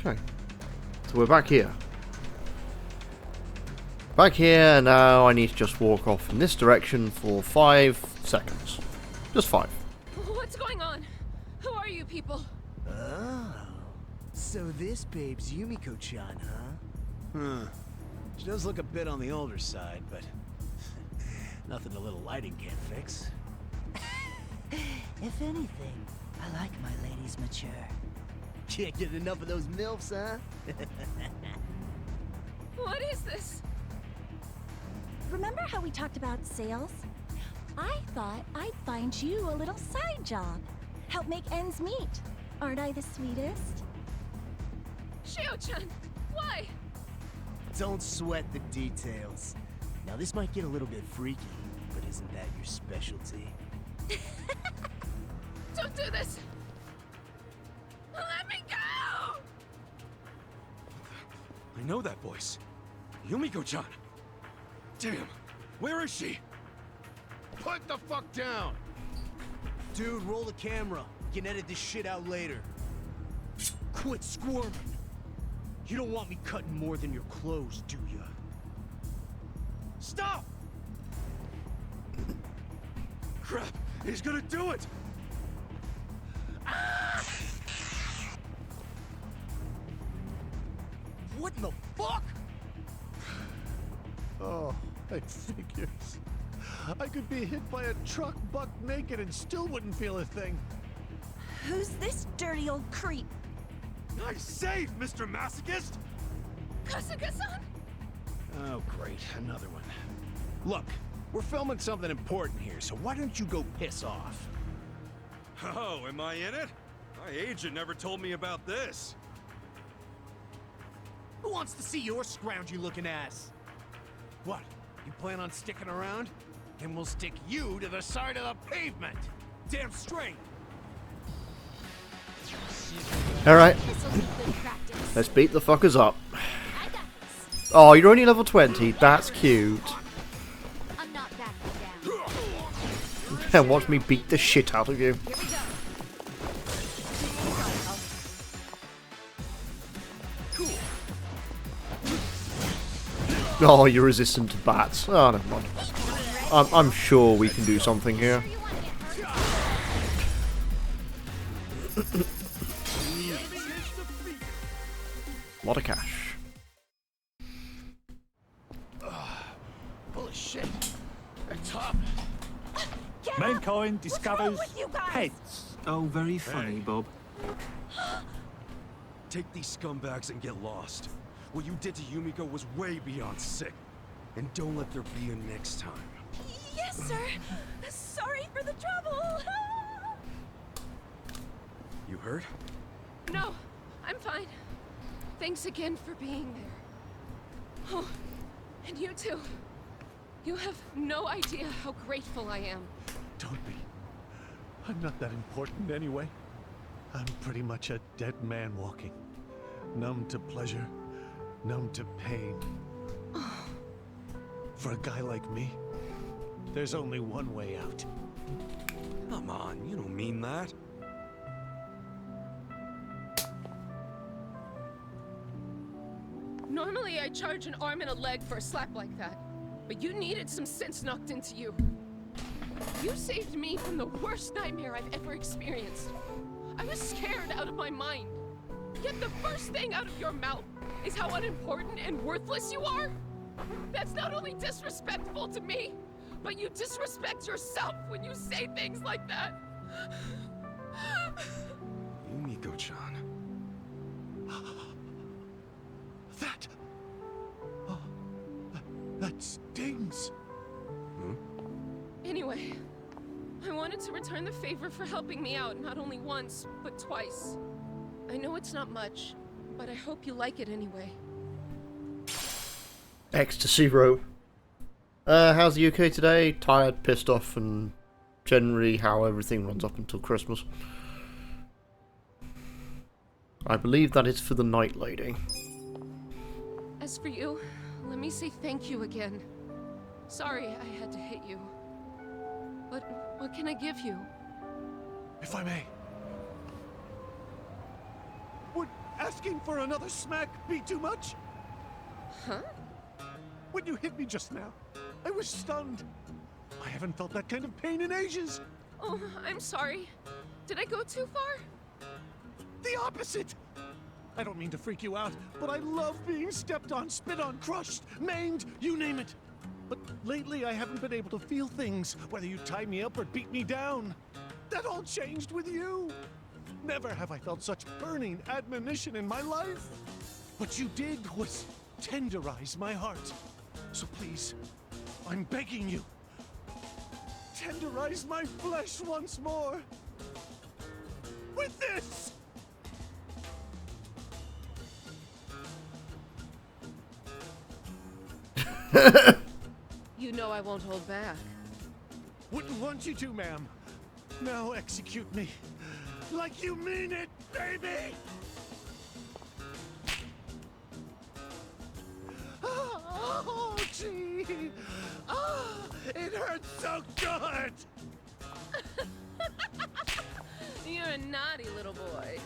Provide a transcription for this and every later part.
Okay, so we're back here. Back here, now I need to just walk off in this direction for 5 seconds. Just 5. What's going on? Who are you people? Oh, so this babe's Yumiko-chan, huh? She does look a bit on the older side, but nothing a little lighting can't fix. If anything, I like my ladies mature. Can't get enough of those MILFs, huh? What is this? Remember how we talked about sales? I thought I'd find you a little side job. Help make ends meet. Aren't I the sweetest? Shio-chan, why? Don't sweat the details. Now this might get a little bit freaky, but isn't that your specialty? Don't do this! Let me go! I know that voice. Yumiko-chan! Damn, where is she? Put the fuck down! Dude, roll the camera. We can edit this shit out later. Quit squirming. You don't want me cutting more than your clothes, do ya? Stop! Crap, he's gonna do it! Ah! What in the fuck? Oh, I figures. I could be hit by a truck buck naked and still wouldn't feel a thing. Who's this dirty old creep? Nice save, Mr. Masochist! Kasuga-san? Oh, great. Another one. Look, we're filming something important here, so why don't you go piss off? Oh, am I in it? My agent never told me about this. Who wants to see your scroungy-looking ass? What? You plan on sticking around? Then we'll stick you to the side of the pavement! Damn straight! Alright, This'll be good practice. let's beat the fuckers up. I got this. Oh, you're only level 20. That's cute. I'm not backing down. And watch me beat the shit out of you. Here we go. Oh, you're resistant to bats. Oh, never mind. I'm sure we can do something here. Lot of cash. Holy shit! They're tough! Mankind discovers with you guys? pets. Oh, very funny, Bob. Take these scumbags and get lost. What you did to Yumiko was way beyond sick. And don't let there be a next time. Yes, sir. Sorry for the trouble. You hurt? No, I'm fine. Thanks again for being there. Oh, and you too. You have no idea how grateful I am. Don't be. I'm not that important anyway. I'm pretty much a dead man walking. Numb to pleasure, numb to pain. For a guy like me, there's only one way out. Come on, you don't mean that. Normally I charge an arm and a leg for a slap like that, but you needed some sense knocked into you. You saved me from the worst nightmare I've ever experienced. I was scared out of my mind. Yet the first thing out of your mouth is how unimportant and worthless you are? That's not only disrespectful to me, but you disrespect yourself when you say things like that. Yumiko-chan. That... Oh, that stings. Anyway, I wanted to return the favor for helping me out not only once, but twice. I know it's not much, but I hope you like it anyway. Ecstasy rope. How's the UK today? Tired, pissed off, and generally how everything runs up until Christmas. I believe that is for the Night Lady. As for you, let me say thank you again. Sorry I had to hit you. But what can I give you? If I may. Would asking for another smack be too much? Huh? When you hit me just now, I was stunned. I haven't felt that kind of pain in ages. Oh, I'm sorry. Did I go too far? The opposite! I don't mean to freak you out, but I love being stepped on, spit on, crushed, maimed, you name it. But lately I haven't been able to feel things, whether you tie me up or beat me down. That all changed with you. Never have I felt such burning admonition in my life. What you did was tenderize my heart. So please, I'm begging you, tenderize my flesh once more. With this! You know I won't hold back. Wouldn't want you to, ma'am. Now execute me. Like you mean it, baby! Oh, gee! Ah, it hurts so good! You're a naughty little boy.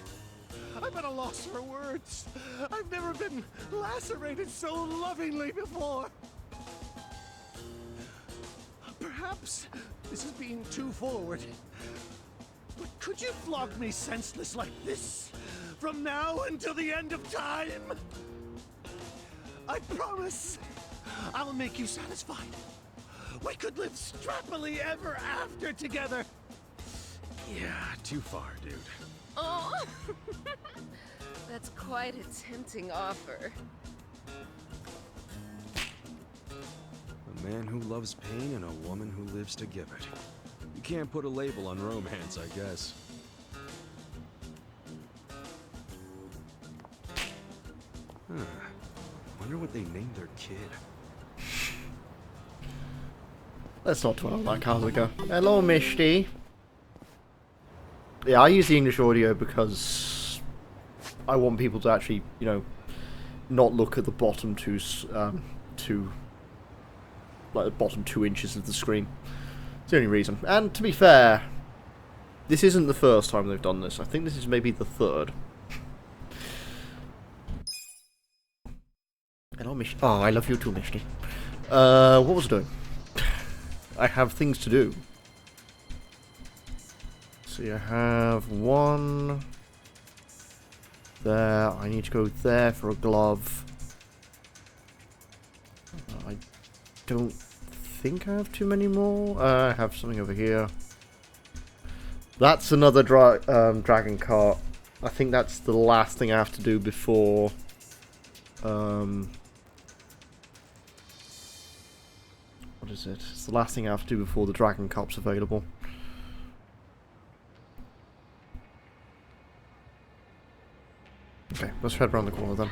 I'm at a loss for words. I've never been lacerated so lovingly before. Perhaps this is being too forward. But could you flog me senseless like this from now until the end of time? I promise I'll make you satisfied. We could live strappily ever after together. Yeah, too far, dude. Oh, that's quite a tempting offer. A man who loves pain and a woman who lives to give it. You can't put a label on romance, I guess. Huh. Wonder what they named their kid. Let's not dwell on that, Kazuka. Hello, Mishti. Yeah, I use the English audio because I want people to actually, you know, not look at the bottom like the bottom 2 inches of the screen. It's the only reason. And to be fair, this isn't the first time they've done this. I think this is maybe the third. Hello, Mishti. Oh, I love you too, Mishti. What was I doing? I have things to do. So you have one there. I need to go there for a glove. I don't think I have too many more. I have something over here. That's another dragon cart. I think that's the last thing I have to do before. What is it? It's the last thing I have to do before the dragon cart's available. Okay, let's head around the corner then.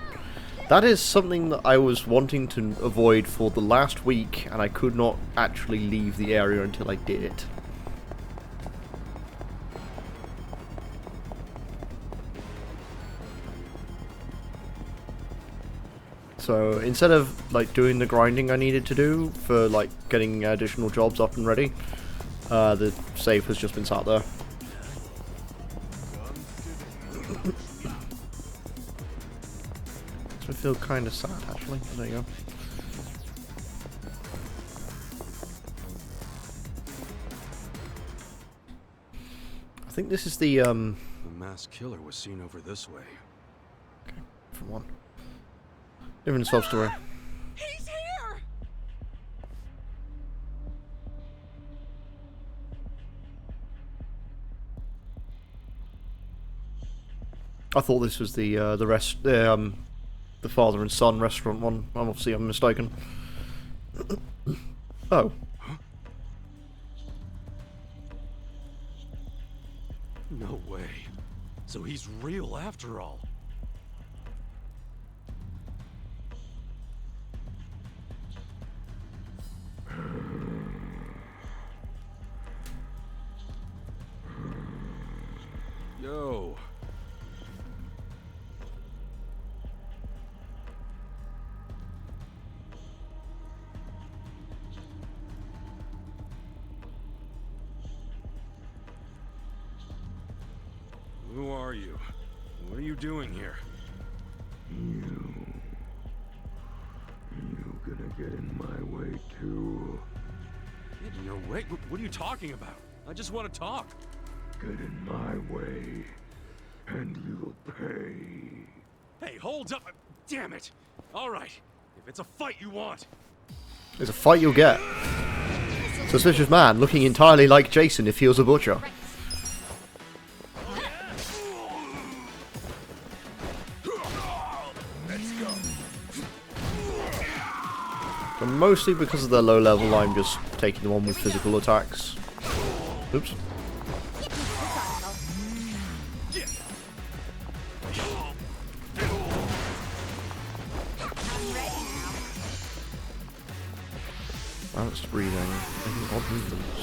That is something that I was wanting to avoid for the last week, and I could not actually leave the area until I did it. So instead of like doing the grinding I needed to do for like getting additional jobs up and ready, the save has just been sat there. So I feel kind of sad actually. There you go. I think this is the The masked killer was seen over this way. Okay, for one. Different sub story. He's here! I thought this was the father and son restaurant one. I'm mistaken. Oh. No way. So he's real after all. Yo. Who are you? What are you doing here? You gonna get in my way too. Get in your way? What are you talking about? I just want to talk. Get in my way, and you'll pay. Hey, hold up! Damn it! All right, if it's a fight you want. It's a fight you'll get. Suspicious man looking entirely like Jason if he was a butcher. Let's go. But mostly because of their low level, I'm just taking them on with physical attacks. Oops. Balanced breathing, making odd movements.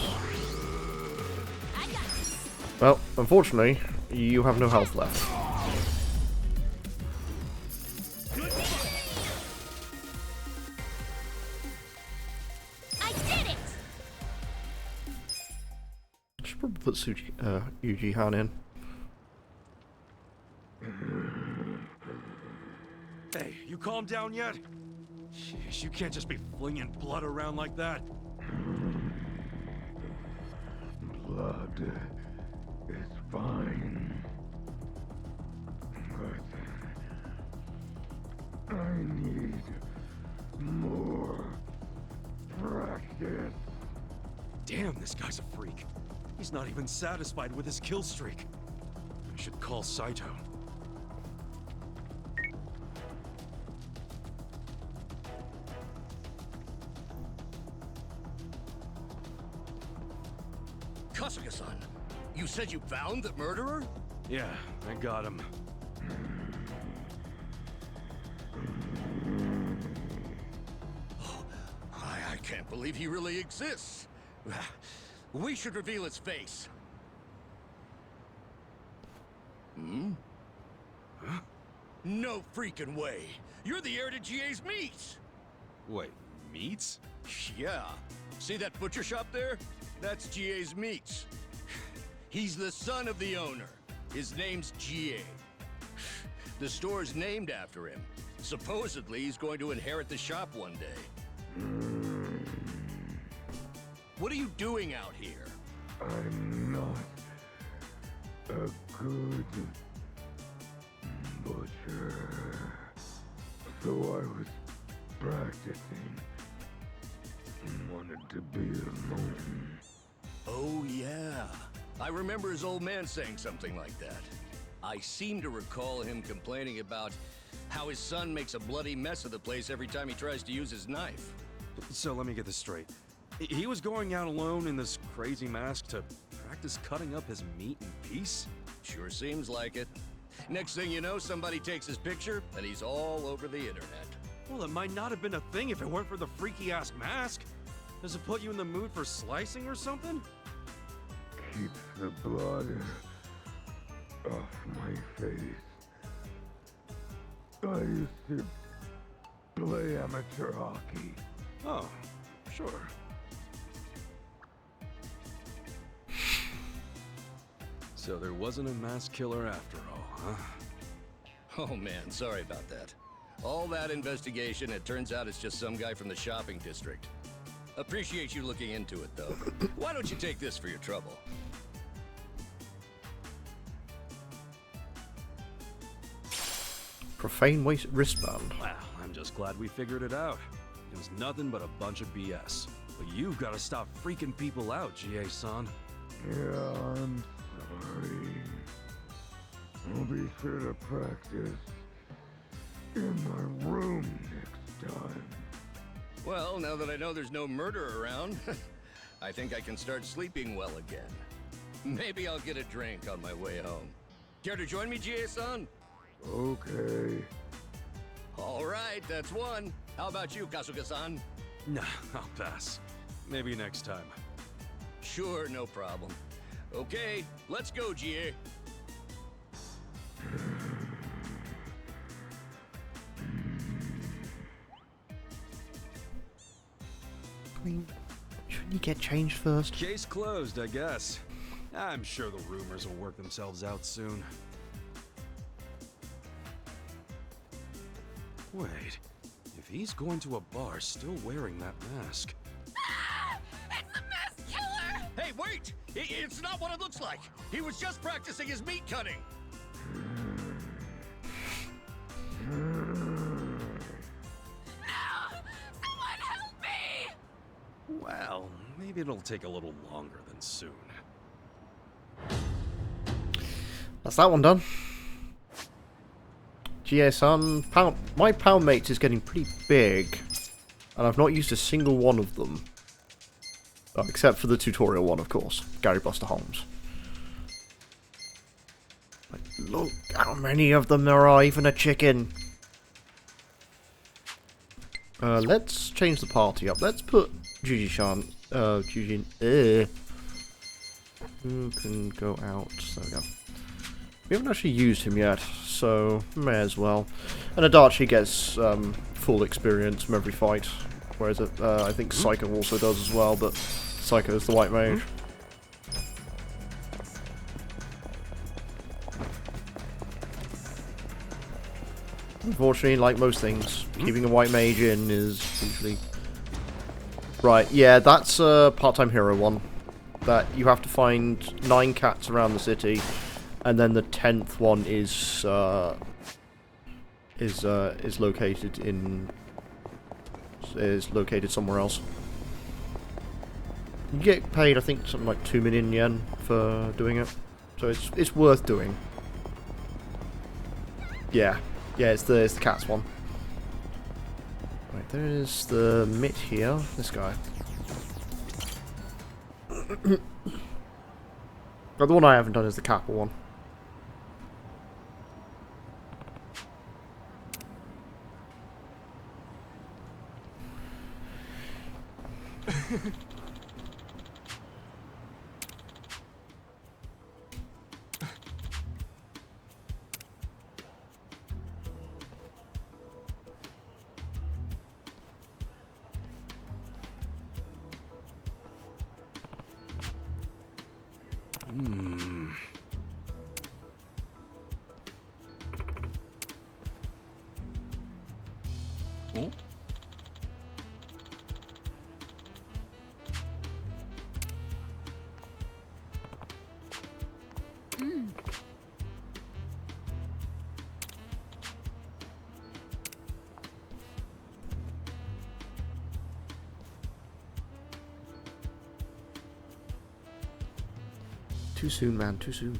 Well, unfortunately, you have no health left. I did it! I should probably put Yuji Han in. Hey, you calm down yet? Jeez, you can't just be flinging blood around like that. Blood is fine. But I need more practice. Damn, this guy's a freak. He's not even satisfied with his kill streak. I should call Saito. Kasuga-san, you said you found the murderer? Yeah, I got him. I can't believe he really exists. We should reveal his face. Hmm? Huh? No freaking way. You're the heir to GA's meat. Wait, meats? Yeah. See that butcher shop there? That's GA's meats. He's the son of the owner. His name's GA. The store's named after him. Supposedly, he's going to inherit the shop one day. What are you doing out here? I'm not a good butcher. So I was practicing. Wanted to be alone. Oh, yeah. I remember his old man saying something like that. I seem to recall him complaining about how his son makes a bloody mess of the place every time he tries to use his knife. So let me get this straight. He was going out alone in this crazy mask to practice cutting up his meat in peace? Sure seems like it. Next thing you know, somebody takes his picture, and he's all over the internet. Well, it might not have been a thing if it weren't for the freaky-ass mask. Does it put you in the mood for slicing or something? Keeps the blood off my face. I used to play amateur hockey. Oh, sure. So there wasn't a mass killer after all, huh? Oh man, sorry about that. All that investigation, it turns out it's just some guy from the shopping district. Appreciate you looking into it, though. Why don't you take this for your trouble? Profane wristband. Well, I'm just glad we figured it out. It was nothing but a bunch of BS. But you've got to stop freaking people out, GA-san. Yeah, I'm sorry. I'll be sure to practice in my room next time. Well, now that I know there's no murder around, I think I can start sleeping well again. Maybe I'll get a drink on my way home. Care to join me, GA-san? Okay. All right, that's one. How about you, Kasuga-san? Nah, I'll pass. Maybe next time. Sure, no problem. Okay, let's go, GA. I mean, shouldn't you get changed first? Case closed, I guess. I'm sure the rumors will work themselves out soon. Wait, if he's going to a bar still wearing that mask. It's the masked killer! Hey, wait! It's not what it looks like. He was just practicing his meat cutting. No! Someone help me! Well, maybe it'll take a little longer than soon. That's that one done. GA-san, my pound mates is getting pretty big, and I've not used a single one of them. Oh, except for the tutorial one, of course. Gary Buster Holmes. Like, look how many of them there are, even a chicken. Let's change the party up. Let's put Juji-san. Juji. Who can go out? There we go. We haven't actually used him yet, so may as well. And Adachi gets full experience from every fight, whereas I think Psycho also does as well, but Psycho is the white mage. Unfortunately, like most things, keeping a white mage in is usually... Right, yeah, that's a part-time hero one. That you have to find 9 cats around the city, and then the 10th one is located somewhere else. You get paid, I think, something like 2 million yen for doing it, so it's worth doing. Yeah, it's the cats one. Right, there is the mitt here. This guy. But the one I haven't done is the Kappa one. Too soon, man, too soon.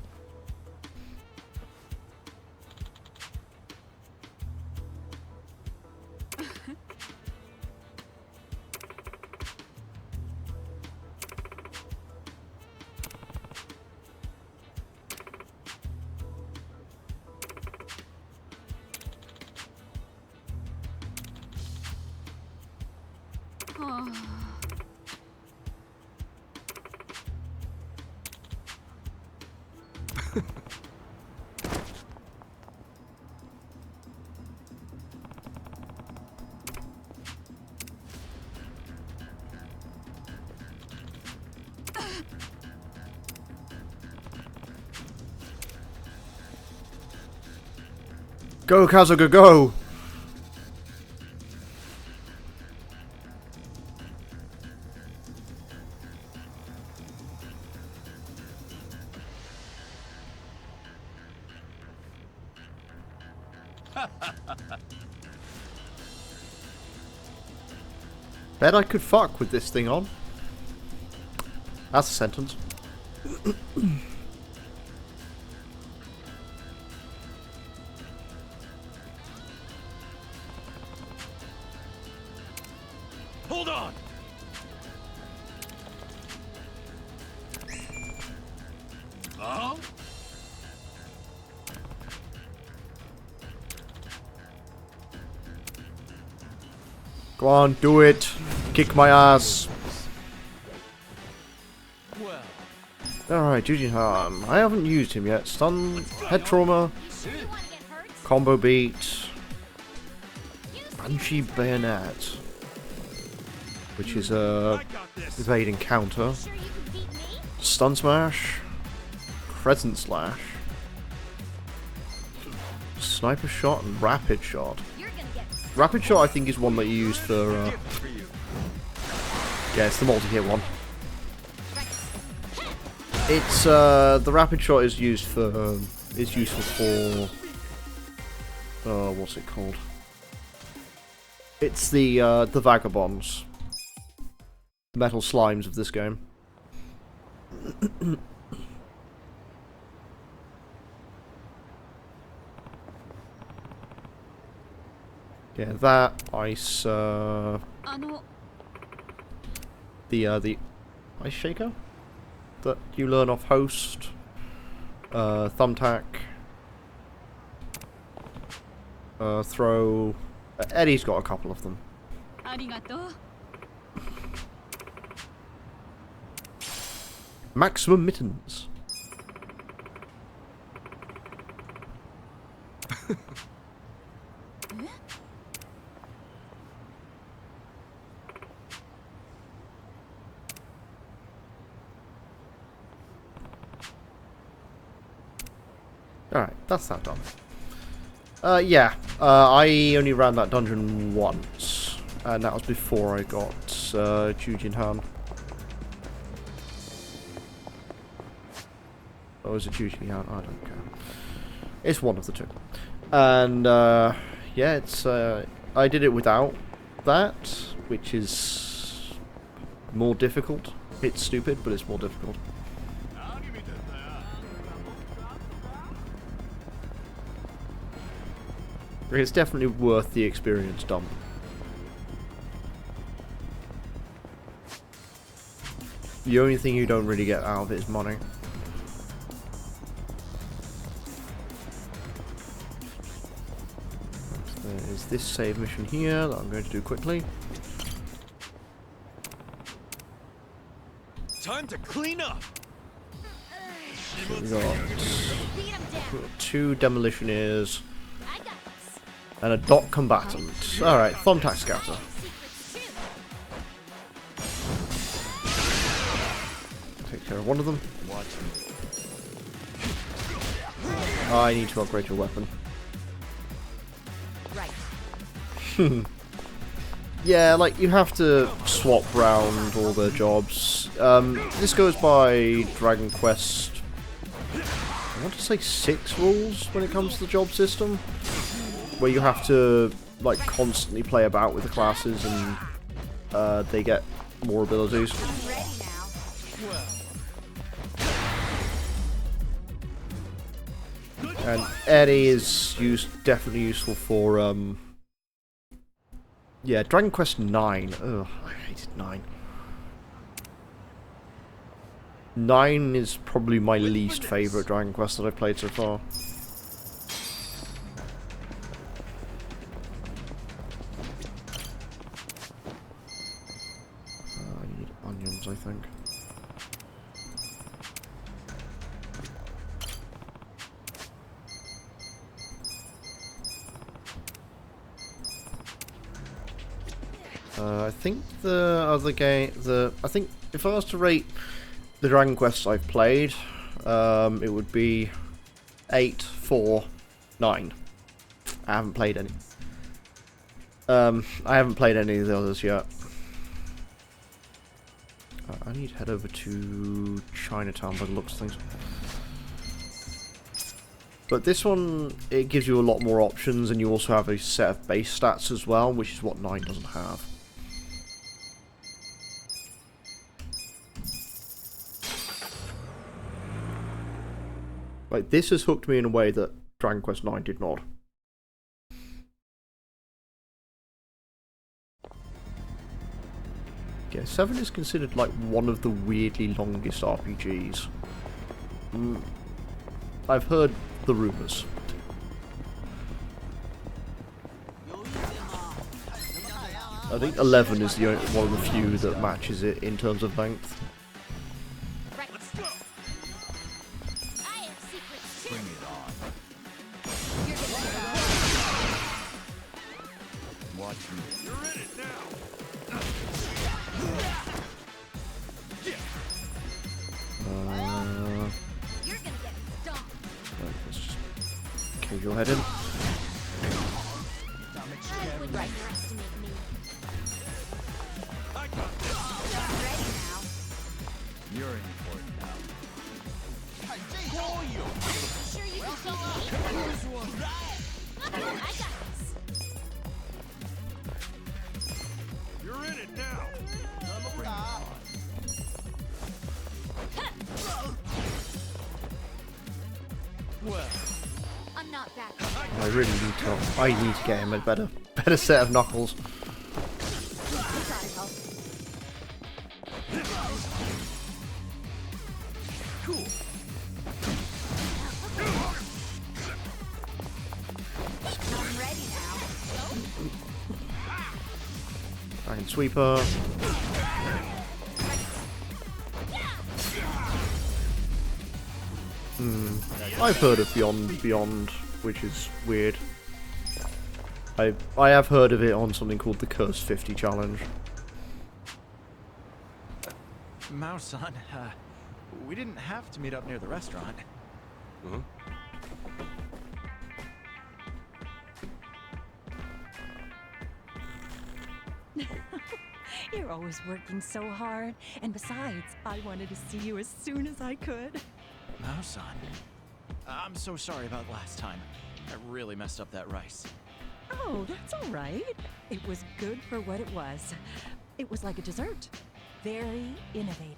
Go, Kazuga, go! Bet I could fuck with this thing on. That's a sentence. Hold on! Oh? Go on, do it. Kick my ass. Well, Alright, Jujin, I haven't used him yet. Stun, head trauma, combo beat, Banshee bayonet, which is a evade and counter, stun smash, crescent slash, sniper shot, and rapid shot. You're gonna get Rapid shot, I think, is one that you use for. Yeah, it's the multi-hit one. It's the rapid shot is used for is useful for what's it called? It's the vagabonds, metal slimes of this game. Yeah, that ice. The ice shaker that you learn off host. Thumbtack. Throw. Eddie's got a couple of them. Maximum mittens. Alright, that's that done. Yeah, I only ran that dungeon once, and that was before I got Jujin Han. Or is it Jujin Han? I don't care. It's one of the two. And, yeah, it's, I did it without that, which is more difficult. It's stupid, but it's more difficult. It's definitely worth the experience dump. The only thing you don't really get out of it is money. There is this save mission here that I'm going to do quickly. Time to clean up. So we got 2 demolitioneers. And a dot combatant. Alright, Thumbtack Scatter. Take care of one of them. I need to upgrade your weapon. Yeah, like, you have to swap round all the jobs. This goes by Dragon Quest, I want to say 6 rules when it comes to the job system. Where you have to, like, constantly play about with the classes and they get more abilities. And Eddie is definitely useful for, yeah, Dragon Quest 9. Ugh, I hated 9. 9 is probably my least favourite Dragon Quest that I've played so far. I think. I think the other game, I think if I was to rate the Dragon Quests I've played, it would be 8, 4, 9. I haven't played any. I haven't played any of the others yet. I need to head over to Chinatown by the looks of things. But this one, it gives you a lot more options, and you also have a set of base stats as well, which is what 9 doesn't have. Like, this has hooked me in a way that Dragon Quest 9 did not. Yeah, 7 is considered like one of the weirdly longest RPGs. I've heard the rumours. I think 11 is the one of the few that matches it in terms of length. Let's just cave your head in. I really need to. I need to get him a better set of knuckles. Cool. I'm ready now. Dragon Sweeper. I've heard of Beyond, which is weird. I have heard of it on something called the Curse 50 challenge. Mao-san, we didn't have to meet up near the restaurant. Huh? You're always working so hard. And besides, I wanted to see you as soon as I could. Mao-san, I'm so sorry about last time. I really messed up that rice. Oh, that's all right. It was good for what it was. It was like a dessert. Very innovative.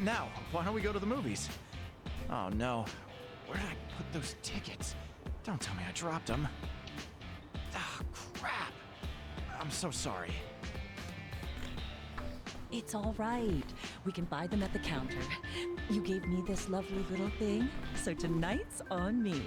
Now, why don't we go to the movies? Oh no, where did I put those tickets? Don't tell me I dropped them. Ah, crap. I'm so sorry. It's all right. We can buy them at the counter. You gave me this lovely little thing, so tonight's on me.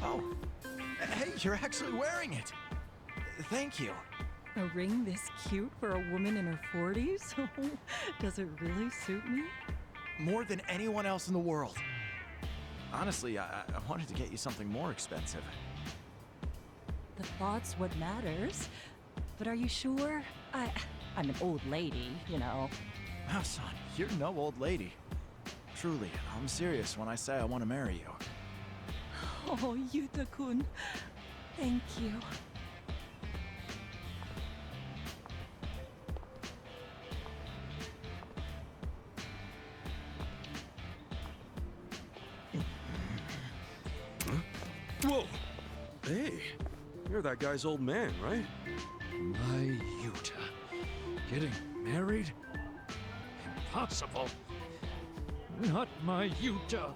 Oh, hey, you're actually wearing it. Thank you. A ring this cute for a woman in her 40s? Does it really suit me? More than anyone else in the world. Honestly, I wanted to get you something more expensive. The thought's what matters. But are you sure? I'm an old lady, you know. Wow, son, you're no old lady. Truly, I'm serious when I say I want to marry you. Oh, Yuta-kun. Thank you. Whoa! Hey, you're that guy's old man, right? My Yuta. Getting married? Impossible. Not my Yuta.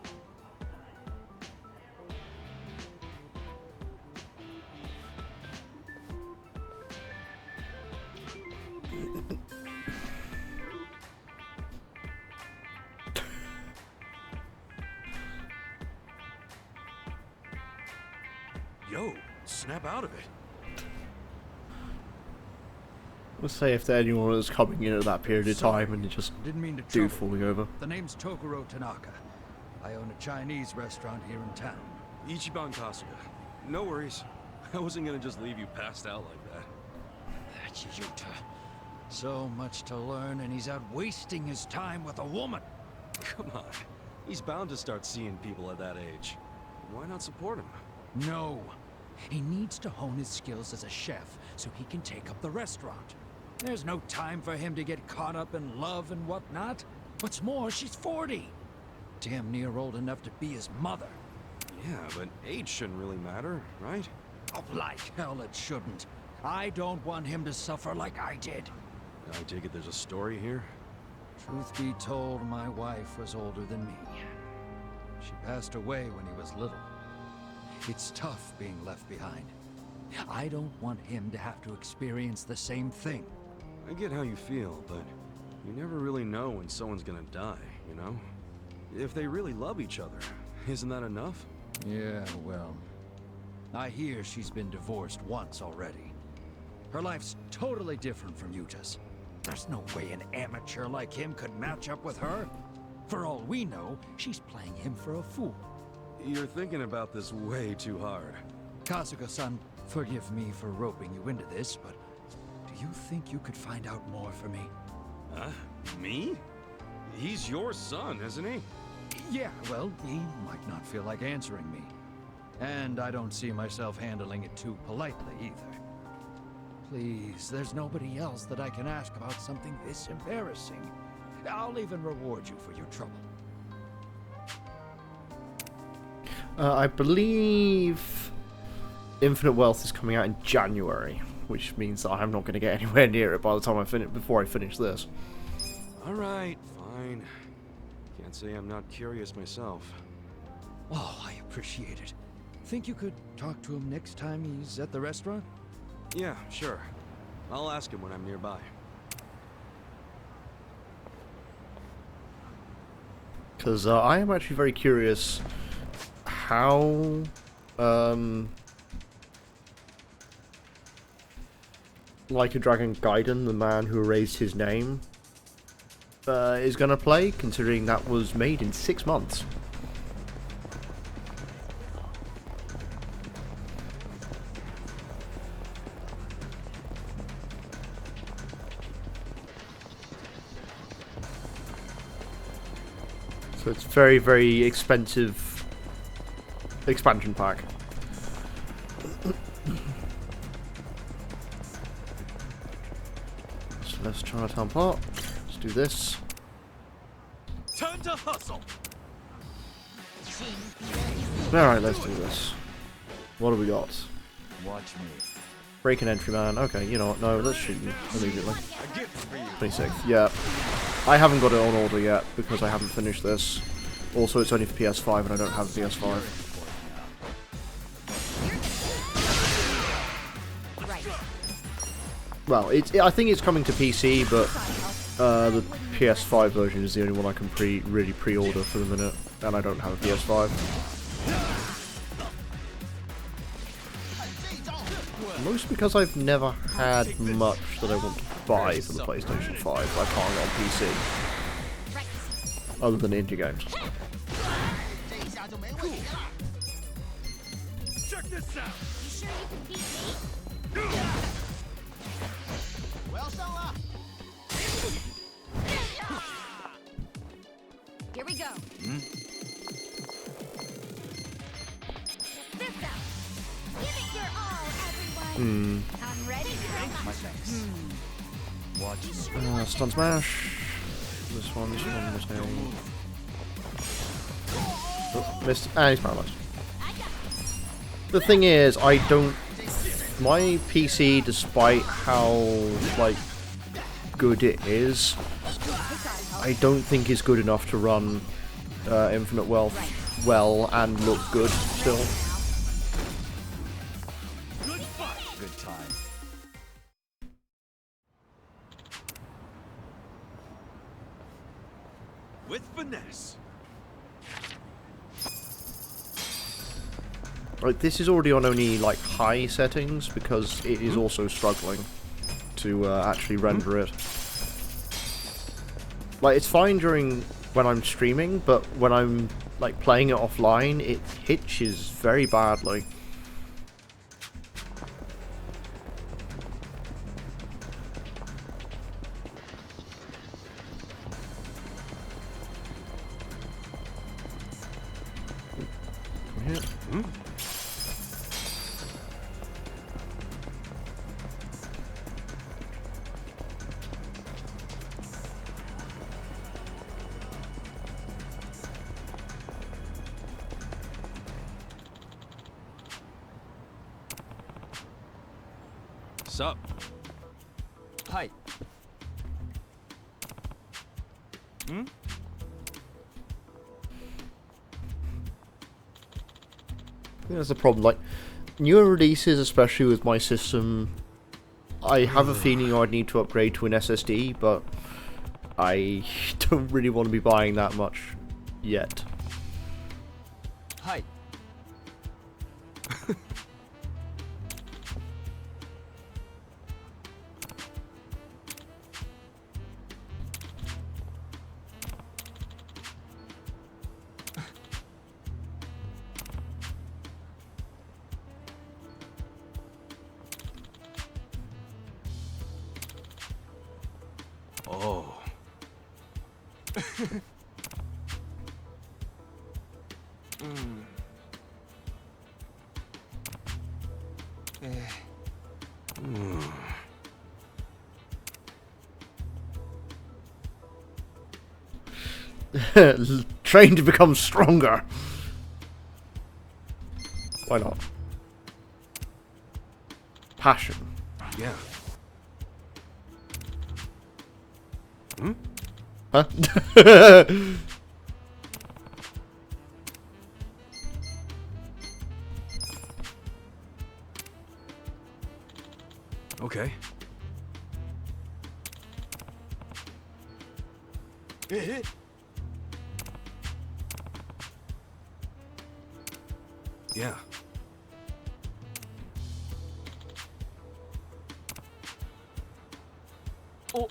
Yo, snap out of it. Let's say if there's anyone that's coming in at that period of time and you just Didn't mean to do trouble. falling over. The name's Tokuro Tanaka. I own a Chinese restaurant here in town. Ichiban Kasuga. No worries. I wasn't gonna just leave you passed out like that. That's Yuta. So much to learn, and he's out wasting his time with a woman. Come on. He's bound to start seeing people at that age. Why not support him? No. He needs to hone his skills as a chef so he can take up the restaurant. There's no time for him to get caught up in love and whatnot. What's more, she's 40. Damn near old enough to be his mother. Yeah, but age shouldn't really matter, right? Oh, like hell it shouldn't. I don't want him to suffer like I did. I take it there's a story here? Truth be told, my wife was older than me. She passed away when he was little. It's tough being left behind. I don't want him to have to experience the same thing. I get how you feel, but you never really know when someone's gonna die, you know? If they really love each other, isn't that enough? Yeah, well, I hear she's been divorced once already. Her life's totally different from Yuta's. There's no way an amateur like him could match up with her. For all we know, she's playing him for a fool. You're thinking about this way too hard. Kasuga-san, forgive me for roping you into this, but do you think you could find out more for me? Huh? Me? He's your son, isn't he? Yeah, well, he might not feel like answering me. And I don't see myself handling it too politely either. Please, there's nobody else that I can ask about something this embarrassing. I'll even reward you for your trouble. I believe Infinite Wealth is coming out in January, which means that I'm not going to get anywhere near it by the time before I finish this. Alright, fine. Can't say I'm not curious myself. Oh, I appreciate it. Think you could talk to him next time he's at the restaurant? Yeah, sure. I'll ask him when I'm nearby. Because I am actually very curious how Like a Dragon Gaiden, the man who erased his name, is going to play, considering that was made in 6 months. So it's very, very expensive expansion pack. So let's Chinatown Park. Let's do this. Time to hustle. Alright, let's do this. What do we got? Watch me. Break an entry man. Okay, you know what? No, let's shoot him immediately. 26th, yeah. I haven't got it on order yet because I haven't finished this. Also, it's only for PS5 and I don't have a PS5. Well, I think it's coming to PC, but the PS5 version is the only one I can really pre-order for the minute, and I don't have a PS5. Mostly because I've never had much that I want to buy for the PlayStation 5 I can't get on PC. Other than indie games. Check this out. You sure you can beat me? Well, Here we go. Check this out. Give it your all, everyone. I'm ready for My thanks. Watch me. Stun Smash. This one, this one. Oh, missed. And he's paralyzed. The thing is, I don't... My PC, despite how, like, good it is, I don't think it's good enough to run Infinite Wealth well and look good still. Good time. With finesse. Like, this is already on only, like, high settings, because it is also struggling to actually render it. Like, it's fine when I'm streaming, but when I'm, like, playing it offline, it hitches very badly. Come here. Sup? Hi. I think that's the problem. Like, newer releases, especially with my system, I have a feeling I'd need to upgrade to an SSD, but I don't really want to be buying that much yet. Hi. Oh. Train to become stronger. Why not? Passion. Yeah. Hmm? Huh? Okay. Yeah. お、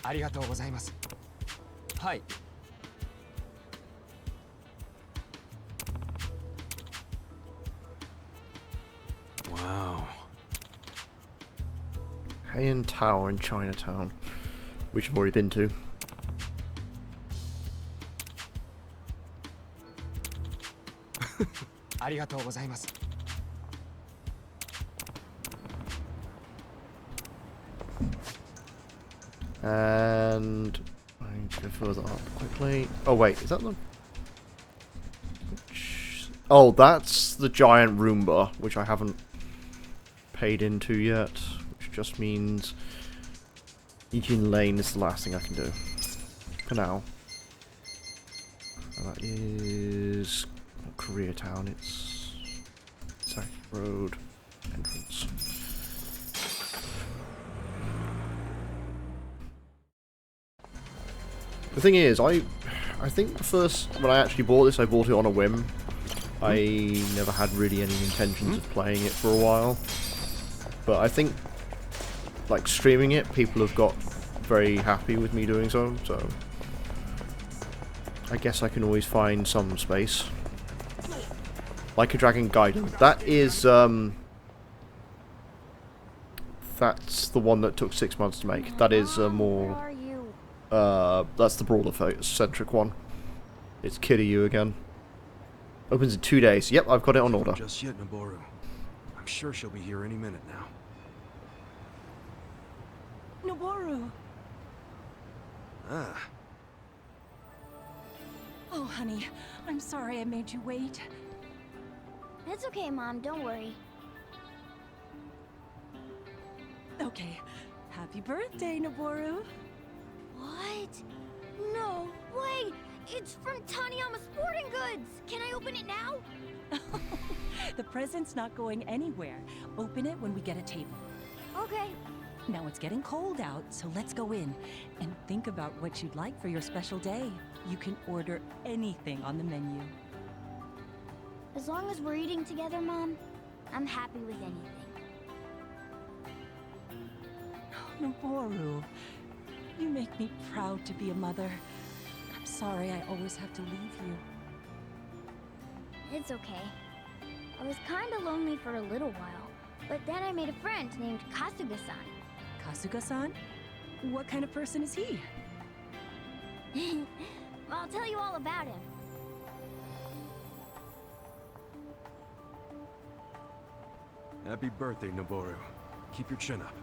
ありがとうございます。はい。Wow. Heian Tower in Chinatown, which I've already been to. And I need to go further up quickly. Oh wait, is that the... Oh, that's the giant Roomba, which I haven't paid into yet, which just means Eugene Lane is the last thing I can do. For now. And that is not Koreatown, it's Saki Road entrance. The thing is, I think the first, when I actually bought this, I bought it on a whim. I never had really any intentions of playing it for a while. But I think, like, streaming it, people have got very happy with me doing so, so I guess I can always find some space. Like a Dragon Gaiden. That is, that's the one that took 6 months to make. That is a more... that's the brawler-centric one. It's Kiryu again. Opens in 2 days. Yep, I've got it on order. Just yet, Noboru. I'm sure she'll be here any minute now. Noboru! Ah. Oh, honey, I'm sorry I made you wait. It's okay, Mom. Don't worry. Okay, happy birthday, Noboru. What? No way! It's from Taniyama Sporting Goods! Can I open it now? The present's not going anywhere. Open it when we get a table. Okay. Now it's getting cold out, so let's go in and think about what you'd like for your special day. You can order anything on the menu. As long as we're eating together, Mom, I'm happy with anything. Noboru, you make me proud to be a mother. I'm sorry I always have to leave you. It's okay. I was kinda lonely for a little while, but then I made a friend named Kasuga-san. Kasuga-san? What kind of person is he? I'll tell you all about him. Happy birthday, Noboru. Keep your chin up.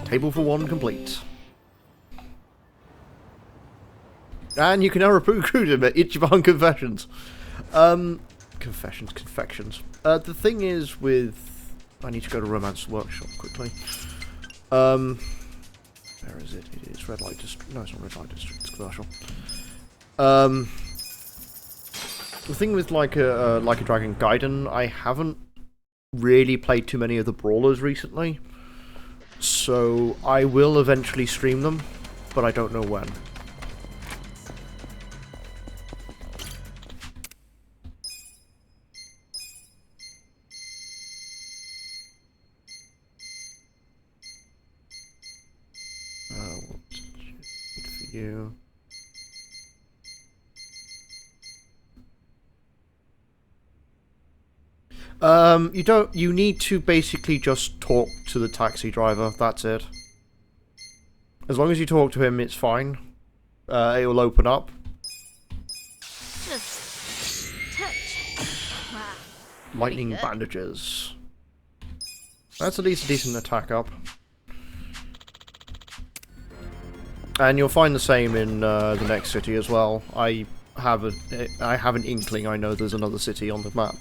Table for one complete. And you can now recruit him at Ichiban Confessions. Confections. The thing is with... I need to go to Romance Workshop quickly. Where is it? It is Red Light District. No, it's not Red Light District, it's commercial. The thing with like a Dragon Gaiden, I haven't really played too many of the brawlers recently. So I will eventually stream them, but I don't know when. What's good for you? You need to basically just talk to the taxi driver, that's it. As long as you talk to him, it's fine. It will open up. Just touch. Wow. Lightning bandages. That's at least a decent attack up. And you'll find the same in the next city as well. I have an inkling I know there's another city on the map.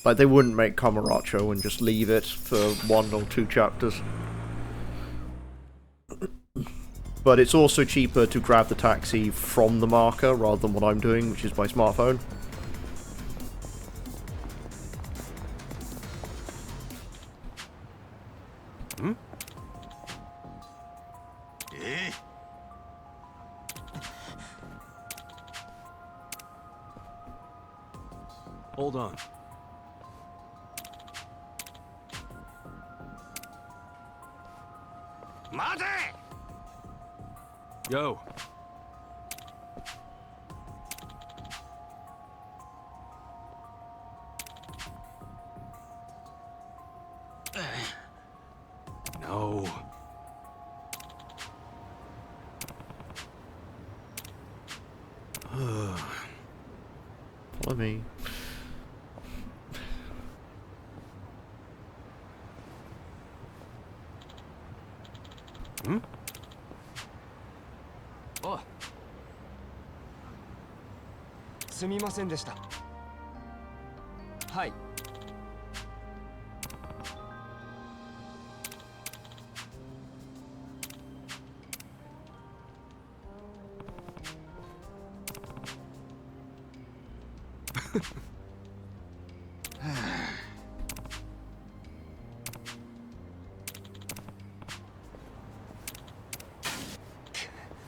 Like, they wouldn't make Kamurocho and just leave it for 1 or 2 chapters. But it's also cheaper to grab the taxi from the marker rather than what I'm doing, which is by smartphone. Hmm? Hold on. Yo. No. Follow me. Hmm? あ、すみませんでした。はい。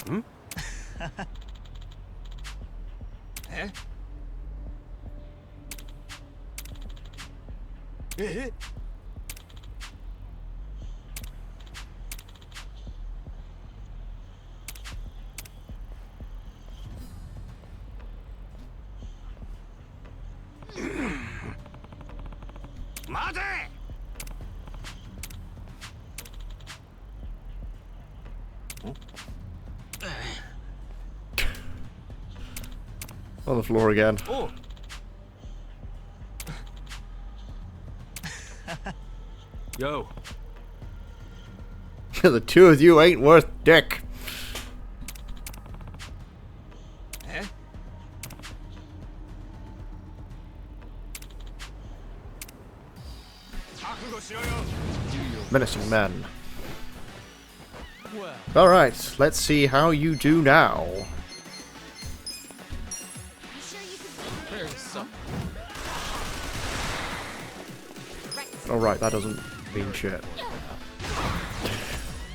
Hmm? え？え？待て！ On the floor again. Oh. Yo. The two of you ain't worth dick. え？ Menacing men. Alright, let's see how you do now. Alright, that doesn't mean shit.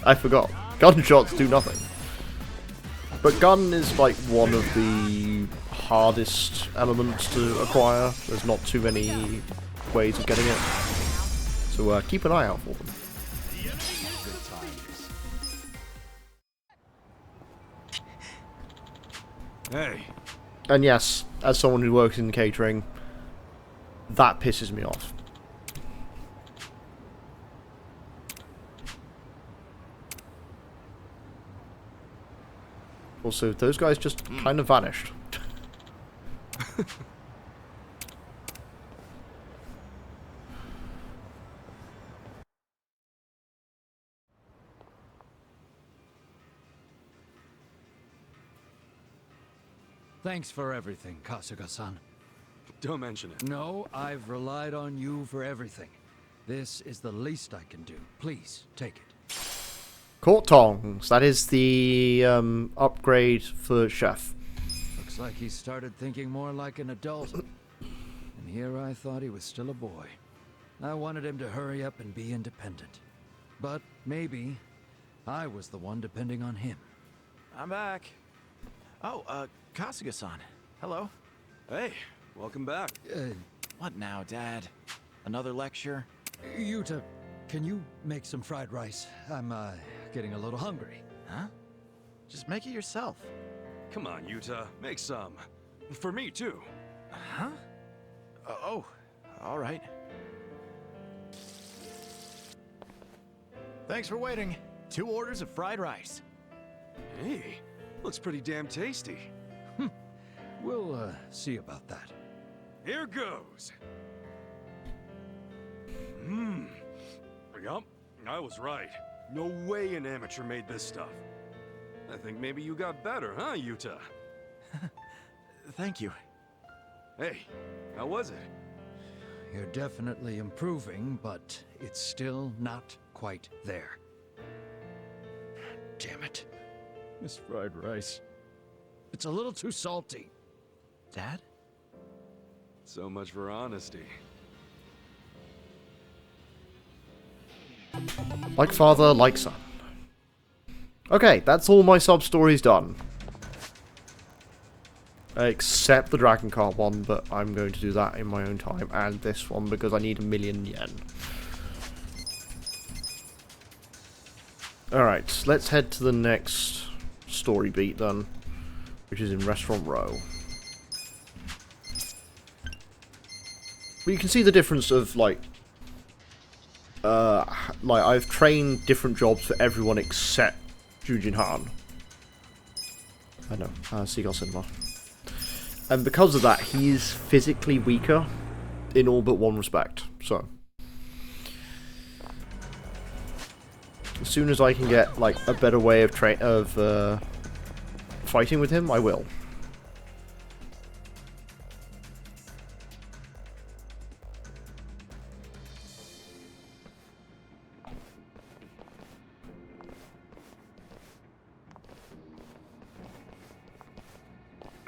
I forgot. Gunshots do nothing. But gun is like one of the hardest elements to acquire. There's not too many ways of getting it. So keep an eye out for them. Hey. And yes, as someone who works in catering, that pisses me off. Also, those guys just kind of vanished. Thanks for everything, Kasuga-san. Don't mention it. No, I've relied on you for everything. This is the least I can do. Please, take it. Court tongs. That is the upgrade for chef. Looks like he started thinking more like an adult. And here I thought he was still a boy. I wanted him to hurry up and be independent. But maybe I was the one depending on him. I'm back. Oh, Kasuga-san. Hello. Hey, welcome back. What now, Dad? Another lecture? Yuta, can you make some fried rice? I'm, getting a little hungry. Huh? Just make it yourself. Come on, Yuta. Make some. For me, too. Huh? Oh, all right. Thanks for waiting. 2 orders of fried rice. Hey, looks pretty damn tasty. We'll, see about that. Here goes. Yup, I was right. No way an amateur made this stuff. I think maybe you got better, huh, Yuta? Thank you. Hey, how was it? you're definitely improving, but it's still not quite there. Damn it. This fried rice. It's a little too salty. Dad? So much for honesty. Like father, like son. Okay, that's all my sub-stories done. Except the Dragon Cart one, but I'm going to do that in my own time. And this one, because I need 1,000,000 yen. Alright, let's head to the next story beat then. Which is in Restaurant Row. But you can see the difference of, like I've trained different jobs for everyone except Jujin Han. I know, Seagull Cinema. And because of that, he's physically weaker in all but one respect. So, as soon as I can get like a better way of fighting with him, I will.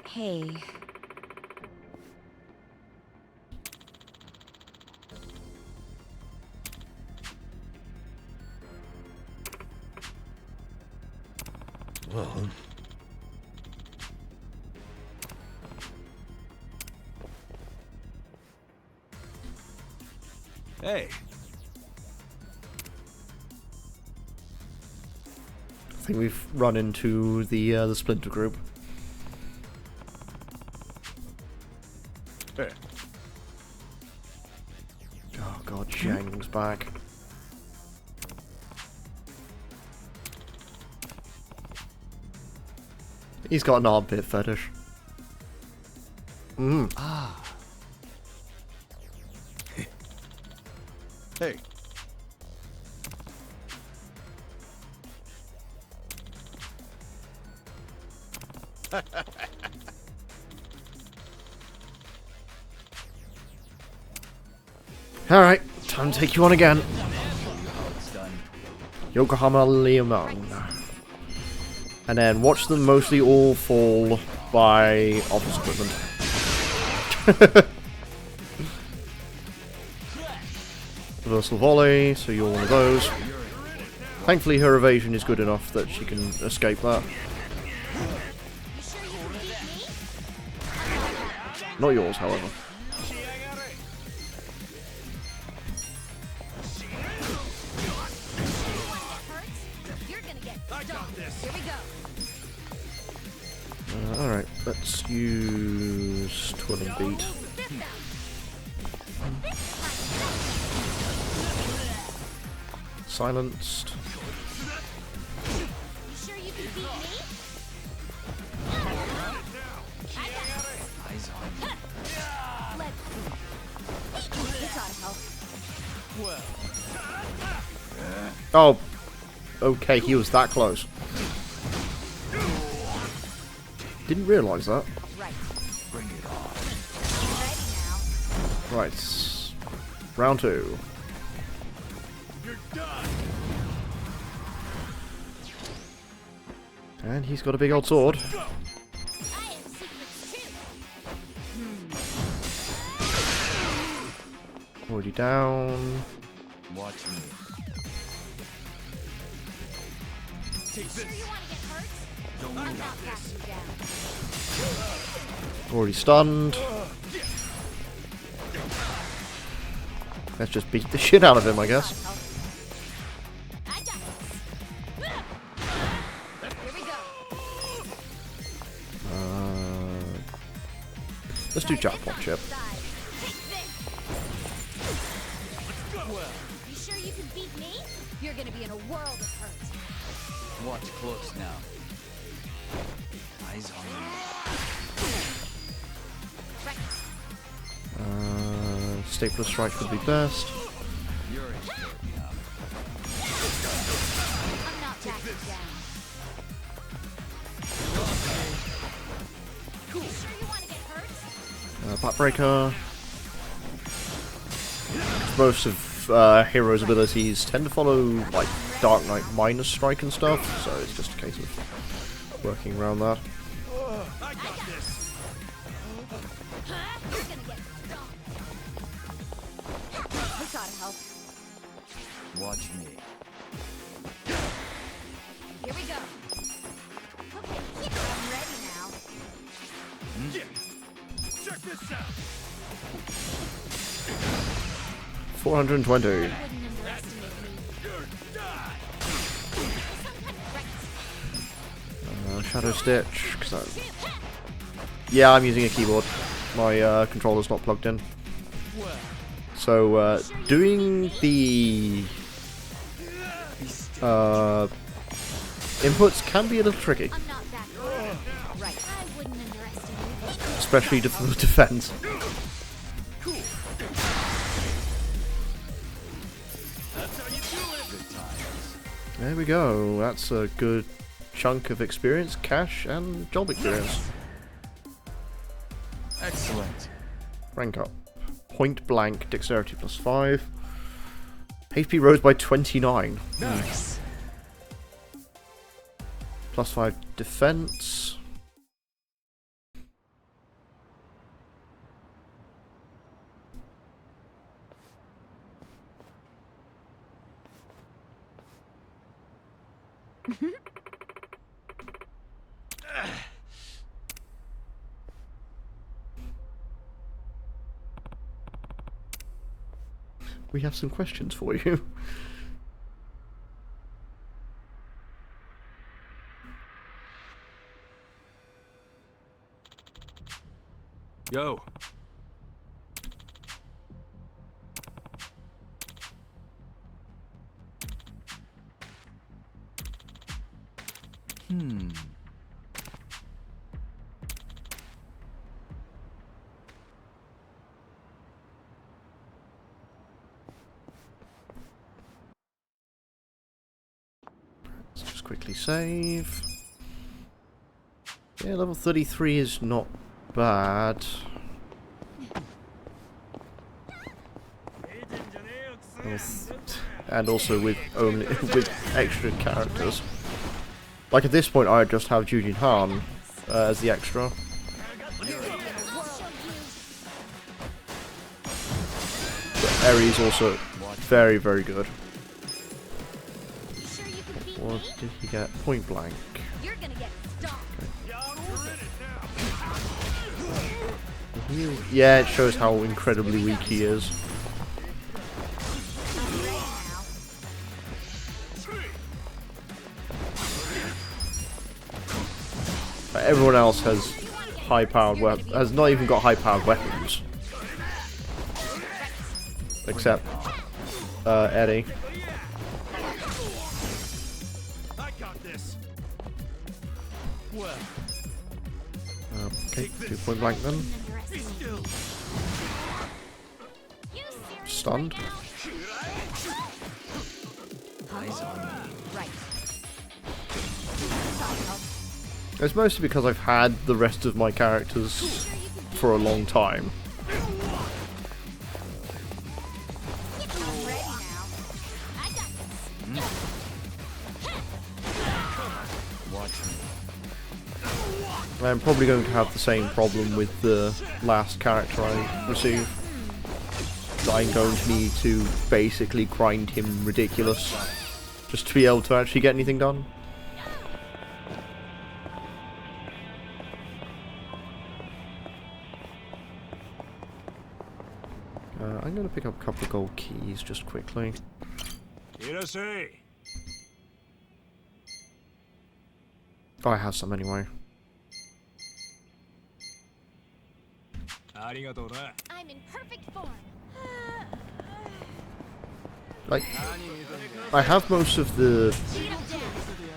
Hey. Well... Hey! I think we've run into the Splinter group. Hey. Oh god, Zhang's back. He's got an armpit fetish. Ah. Hey. Alright, time to take you on again. Yokohama Leomon. And then watch them mostly all fall by office equipment. Reversal volley, so you're one of those. Thankfully her evasion is good enough that she can escape that. Not yours, however. Alright, let's use Twirling Beat. Silenced. Oh, okay, he was that close. Didn't realise that. Right, round 2. And he's got a big old sword. Already down. Watch me. Take this. Don't move. Already stunned. Let's just beat the shit out of him, I guess. Let's do jackpot chip. You sure you can beat me? You're gonna be in a world of hurt. Watch close now. Eyes on me. Stapler strike would be best. You're in now. I'm not backing down. Cool. You sure you want to get hurt? Backbreaker. most of Hero's abilities tend to follow like Dark Knight minus strike and stuff, so it's just a case of working around that. I got this. You're gonna get stomped. We gotta help. Watch me. Here we go. Okay, I'm ready now. Check this out. 420. Wouldn't underestimate me. Shadow Stitch. Yeah, I'm using a keyboard. My controller's not plugged in. So doing the inputs can be a little tricky, I'm not that good. Right. I wouldn't underestimate you. especially for defense. There we go. That's a good chunk of experience, cash, and job experience. Excellent. Rank up. Point blank, dexterity +5. HP rose by 29. Nice. +5 defense. We have some questions for you. Yo. Let's just quickly save. Yeah, level 33 is not bad. And also with only with extra characters. Like at this point, I just have Jujin Han as the extra. But Eri is also very, very good. What did he get? Point blank. You're gonna get stomped. Yeah, it shows how incredibly weak he is. Everyone else has high-powered has not even got high-powered weapons, except Eddie. I got this. Well. Okay, 2 point blank then. Stunned. Eyes on me. Right. It's mostly because I've had the rest of my characters for a long time. I'm ready now. I got this. Watch me. I'm probably going to have the same problem with the last character I receive. I'm going to need to basically grind him ridiculous just to be able to actually get anything done. I'm going to pick up a couple of gold keys just quickly. Oh, I have some anyway. I'm in perfect form. Like, I have most of the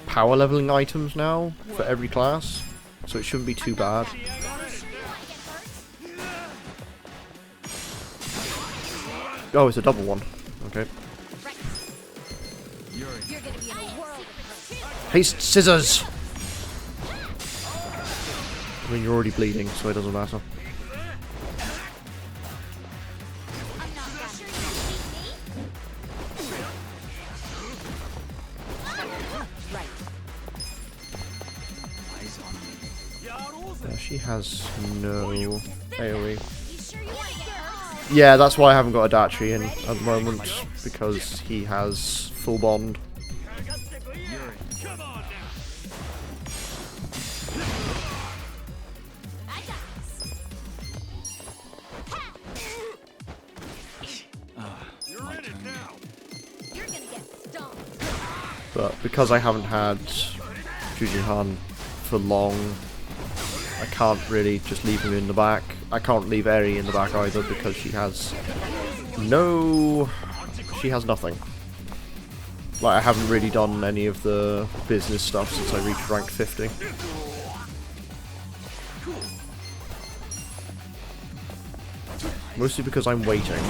power leveling items now for every class, so it shouldn't be too bad. Oh, it's a double one. Okay. You're gonna be in a world of hurt. Haste scissors! I mean, you're already bleeding, so it doesn't matter. I'm not that. She has no AoE. Yeah, that's why I haven't got a Dachi in at the moment, because he has full bond. But because I haven't had Jujin for long, I can't really just leave him in the back. I can't leave Eri in the back either because she has nothing. Like, I haven't really done any of the business stuff since I reached rank 50. Mostly because I'm waiting.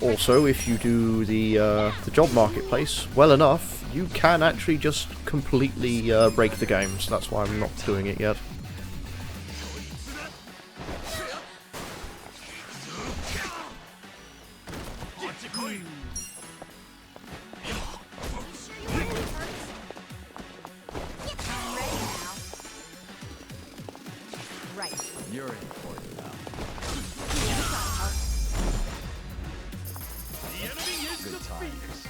Also, if you do the job marketplace well enough, you can actually just completely break the game, so that's why I'm not doing it yet. You're in for it now. Good times.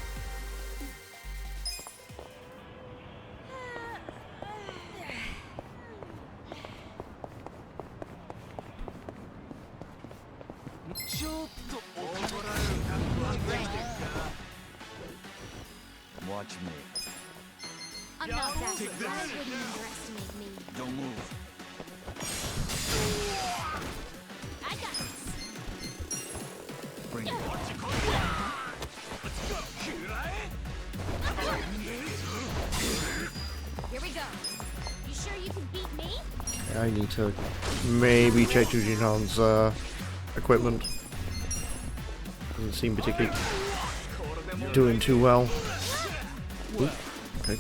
Watch me. I'm not that good. Why wouldn't you underestimate me? Don't move. I got this. Bring it. Here we go. You sure you can beat me? I need to maybe check Jujin equipment. Doesn't seem particularly doing too well. Ooh, okay.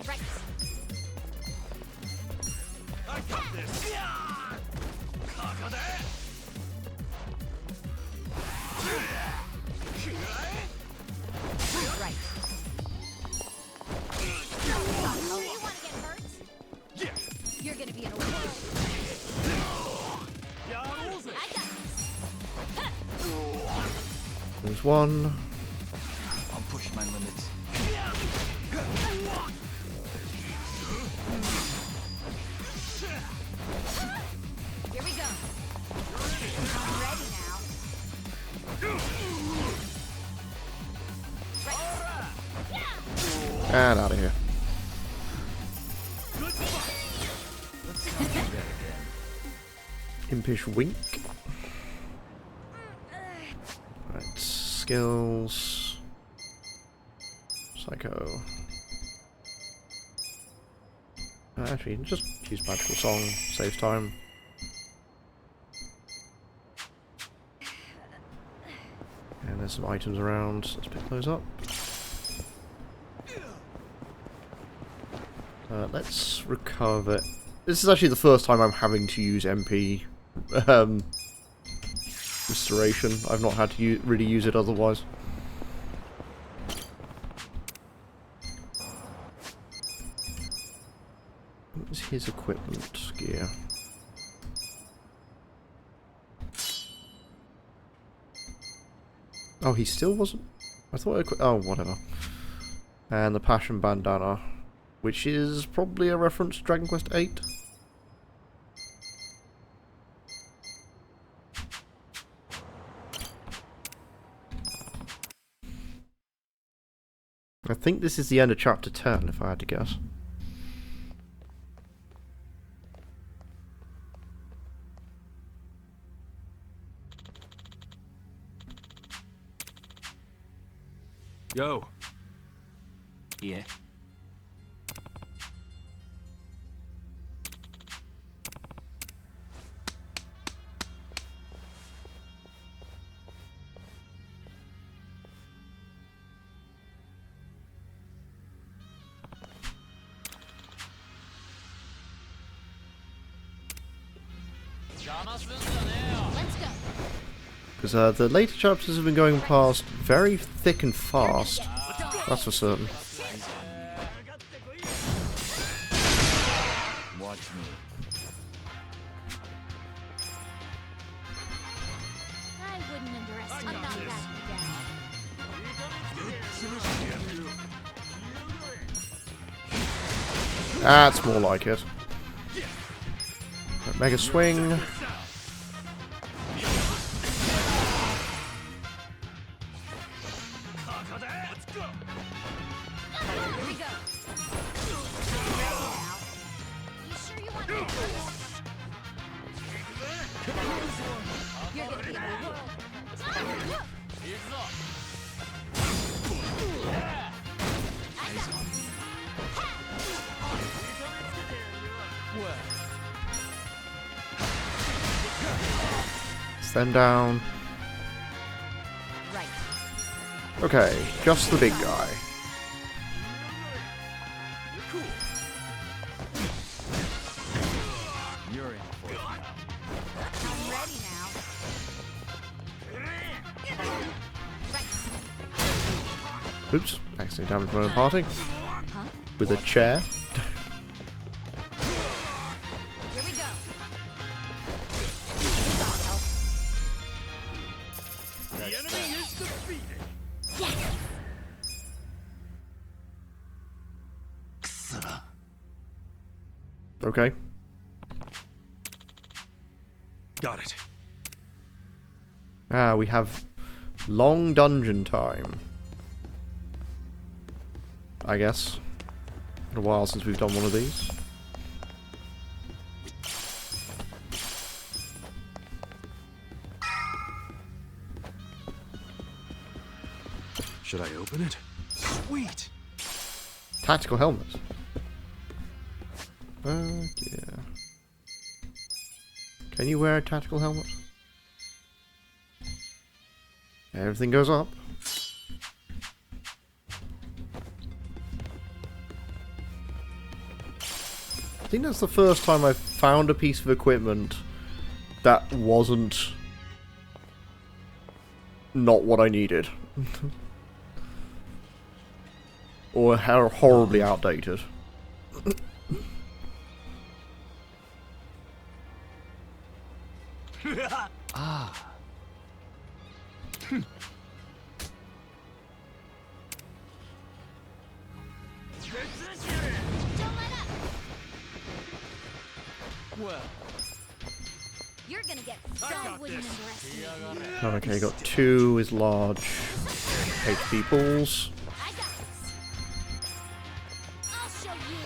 Right. I got this. Right. Oh, you want to get hurt? Yeah. You're gonna be in a war. I got this. There's one. I'll push my limits. Here we go. I'm ready now. And out of here. Impish wink. Right, skills. Psycho. Actually, just use magical song, saves time. And there's some items around, so let's pick those up. Let's recover. This is actually the first time I'm having to use MP restoration. I've not had to really use it otherwise. What was his equipment gear? Oh, he still wasn't. I thought. Oh, whatever. And the Passion Bandana, which is probably a reference to Dragon Quest VIII. I think this is the end of chapter 10, if I had to guess. Yo. Yeah. Let's go. Because the later chapters have been going past very thick and fast. Let's go. That's for certain. Watch me. I wouldn't underestimate. I'm not backing down. That's more like it. Mega swing. Here we go. You sure you want to? You're gonna be in the world. Stand down. Right. Okay, just the big guy. You're in for it now. I'm ready now. Oops, accidentally damaged my own party. Huh? With a chair. Here we go. The enemy is defeated. Yes. Okay. Got it. Ah, we have long dungeon time. I guess. Been a while since we've done one of these. Should I open it? Sweet. Tactical helmet. Yeah. Can you wear a tactical helmet? Everything goes up. I think that's the first time I've found a piece of equipment that wasn't not what I needed. Or how horribly outdated. Ah. Don't let up. Well, You're gonna get I wouldn't underestimate. Okay, got 2 is large HP balls. I got this. I'll show you.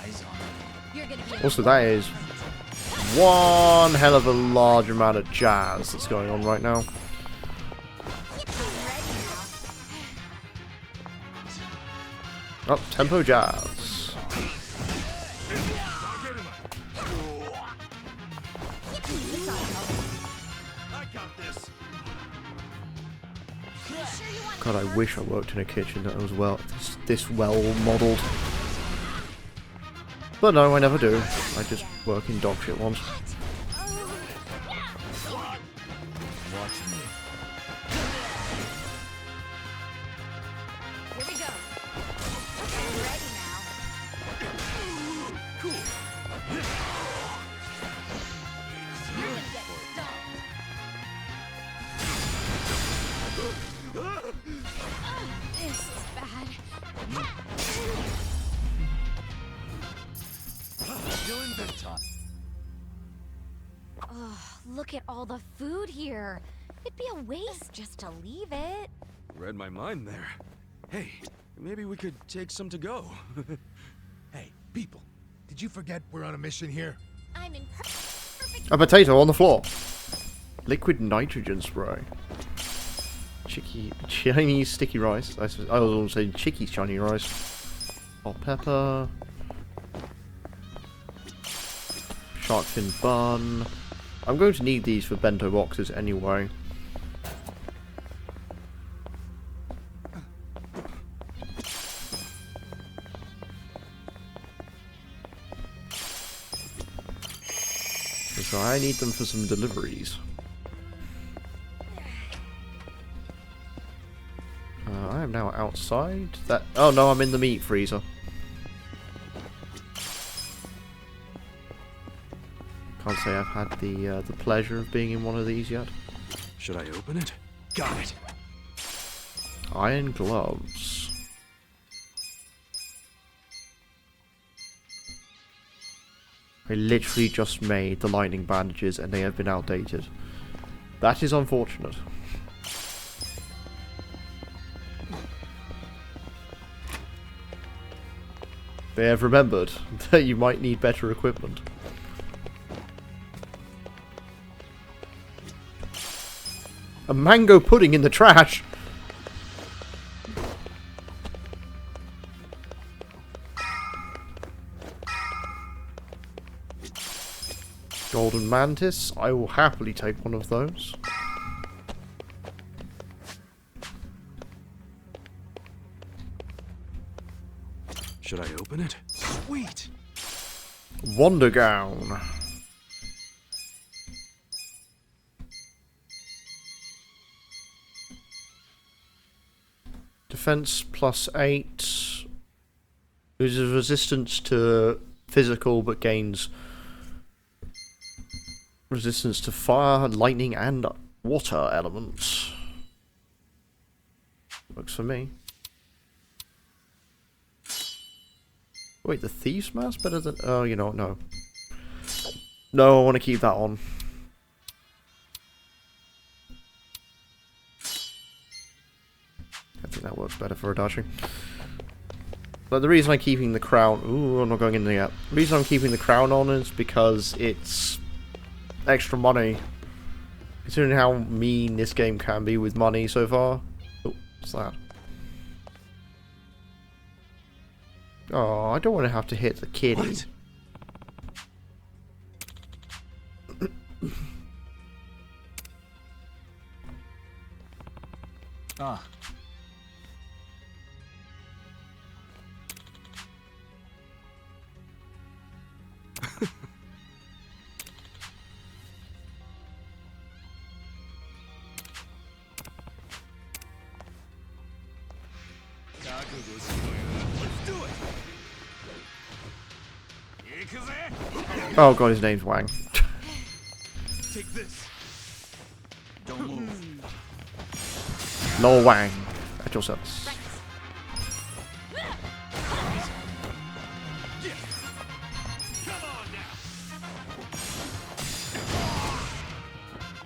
Eyes on me. You're gonna be Also, that is one hell of a large amount of jazz that's going on right now. Oh, tempo jazz. I got this. God, I wish I worked in a kitchen that was this well modelled. But no, I never do. I just work in dog shit ones. Watch me. Here we go. Okay, ready now. Cool. You're gonna get stomped. This is bad. Oh, look at all the food here. It'd be a waste just to leave it. Read my mind there. Hey, maybe we could take some to go. Hey, people, did you forget we're on a mission here? I'm in perfect. A potato on the floor. Liquid nitrogen spray. Chinese sticky rice. I was going to say Chicky's Chinese rice. Hot pepper. Shark fin bun. I'm going to need these for bento boxes anyway. So I need them for some deliveries. I am now outside. That. Oh no, I'm in the meat freezer. Can't say I've had the pleasure of being in one of these yet. Should I open it? Got it. Iron gloves. I literally just made the lightning bandages and they have been outdated. That is unfortunate. They have remembered that you might need better equipment. A mango pudding in the trash! Golden mantis, I will happily take one of those. Should I open it? Sweet! Wonder gown. Defense +8. Loses resistance to physical but gains resistance to fire, lightning, and water elements. Works for me. Wait, the Thieves Mask better than... Oh, you know what, no. No, I want to keep that on. I think that works better for Adachi. But the reason I'm keeping the crown... Ooh, I'm not going in there yet. The reason I'm keeping the crown on is because it's extra money. Considering how mean this game can be with money so far. Oh, what's that? Oh, I don't want to have to hit the kitty. What? Ah. Oh god, his name's Wang. Take this. Don't move. Lol Wang. At your service.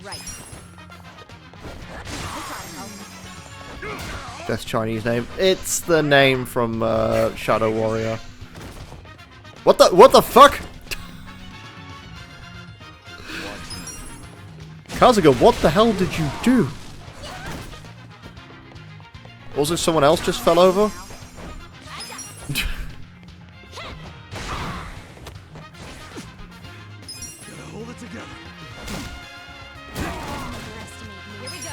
Right. That's Chinese name. It's the name from Shadow Warrior. What the fuck? Kazuga, what the hell did you do? Also, someone else just fell over? Hold it together. Here we go.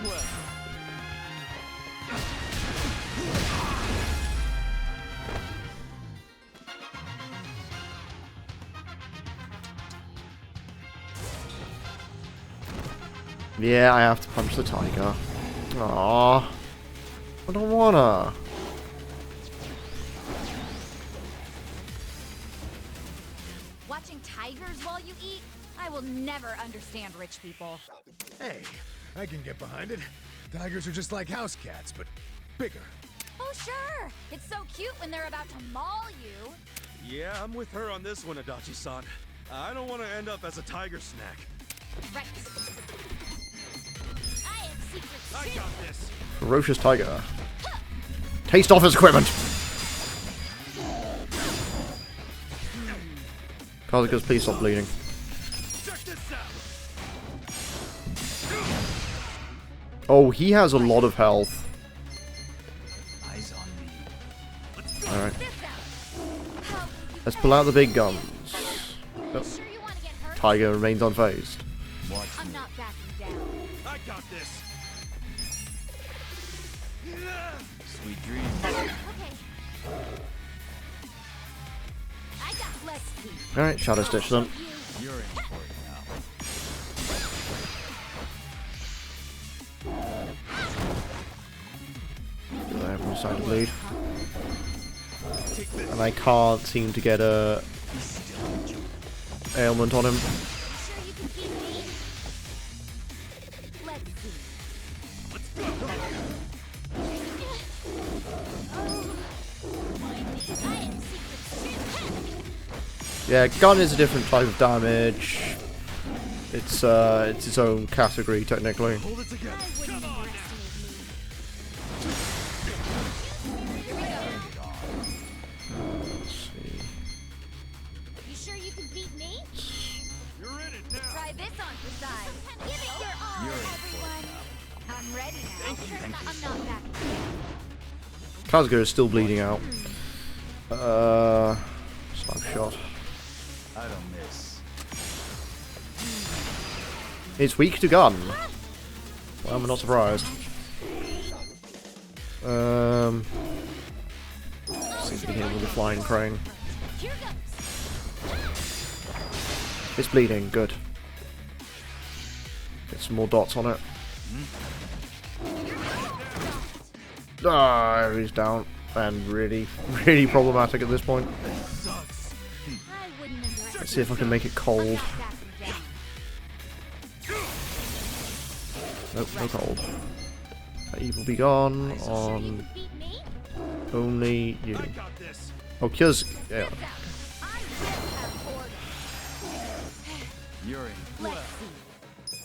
Well. Yeah, I have to punch the tiger. Aww. I don't wanna. Watching tigers while you eat? I will never understand rich people. Hey, I can get behind it. Tigers are just like house cats, but bigger. Oh, sure. It's so cute when they're about to maul you. Yeah, I'm with her on this one, Adachi-san. I don't want to end up as a tiger snack. Right. I have secrets I too. got this. Ferocious tiger. Taste off his equipment! Kazuka's, please stop bleeding. Check this out. Oh, he has a lot of health. Eyes on me. Alright. This out. How Let's pull out the big guns. Oh, sure you want to get hurt? tiger remains unfazed. Watch I'm me. not backing down. I got this. Sweet dreams. Okay. I got. Let's see. Alright, Shadow Stitch them. You're in for it now. I have one side to bleed. And I can't seem to get a ailment on him. Sure you can keep me? Let's see. Yeah, gun is a different type of damage. It's its own category technically. I wouldn't underestimate me. Let's see. You sure you can beat me? You're in it now. Try this on for size. Give it your all, everyone. I'm ready now. I'm not back. Kazuga is still bleeding out. Snipe shot. I don't miss. It's weak to gun. Well, I'm not surprised. Seems to be hitting with a flying crane. Here goes. It's bleeding, good. Get some more dots on it. Ah, he's down. And really, really problematic at this point. I wouldn't underestimate. Let's see if I can make it cold. Nope, no cold. That evil be gone on Beat me? only you. I got this. Oh, Kyo's... yeah. I will have order. You're in. Let's see.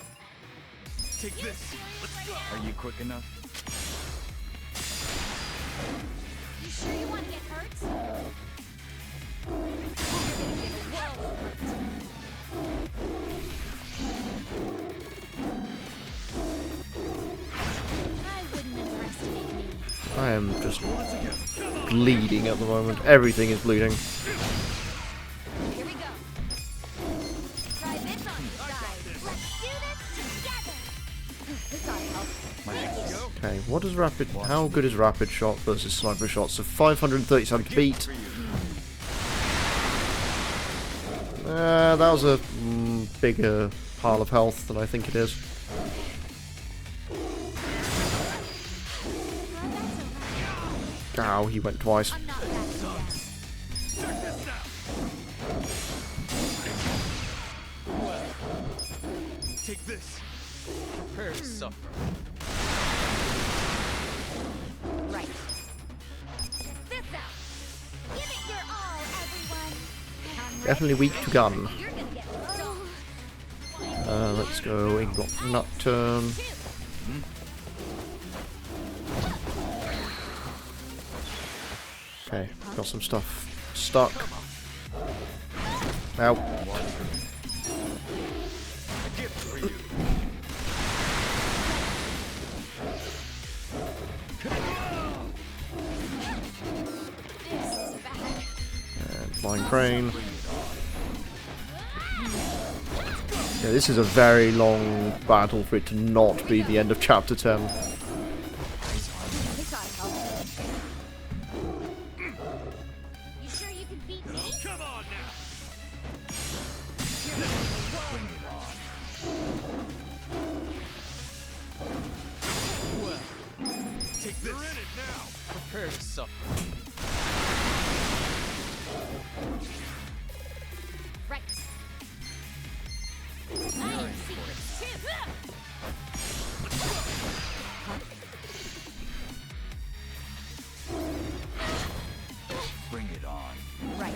Take this. Let's go. Are you quick enough? You sure you want to get hurt? You're gonna get well hurt. I wouldn't underestimate me. I am just bleeding at the moment. Everything is bleeding. Here we go. Try this on your side. Let's do this together. This ought to help. Okay, what is rapid... how good is rapid shot versus sniper shot? So 537 to beat. That was a bigger pile of health than I think it is. Ow, he went twice. I'm not back yet. Take this. Prepare to suffer. Right. This out. Give it your all, everyone. I'm ready. Definitely weak to gun. You're gonna get stoned. Let's go Inkblock Nocturne. Okay, got some stuff stuck. Ow. This is bad. And flying crane. Yeah, this is a very long battle for it to not be the end of chapter 10. This ought to help. You sure you can beat me? Come on now. Take this. You're in it now. Prepare to suffer. Right. I am secret too. Bring it on. Right.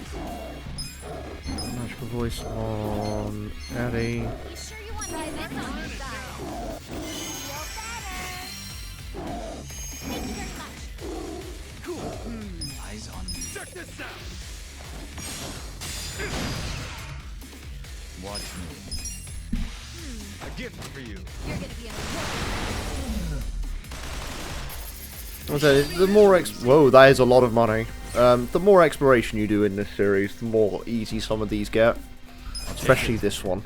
Magical voice on Eddie. You sure you want to try this on your side? Feel better. Thank you very much. Cool. Eyes on me. Check this out. Watch me. A gift for you. You're gonna be in a The more whoa, that is a lot of money. The more exploration you do in this series, the more easy some of these get. Especially this one.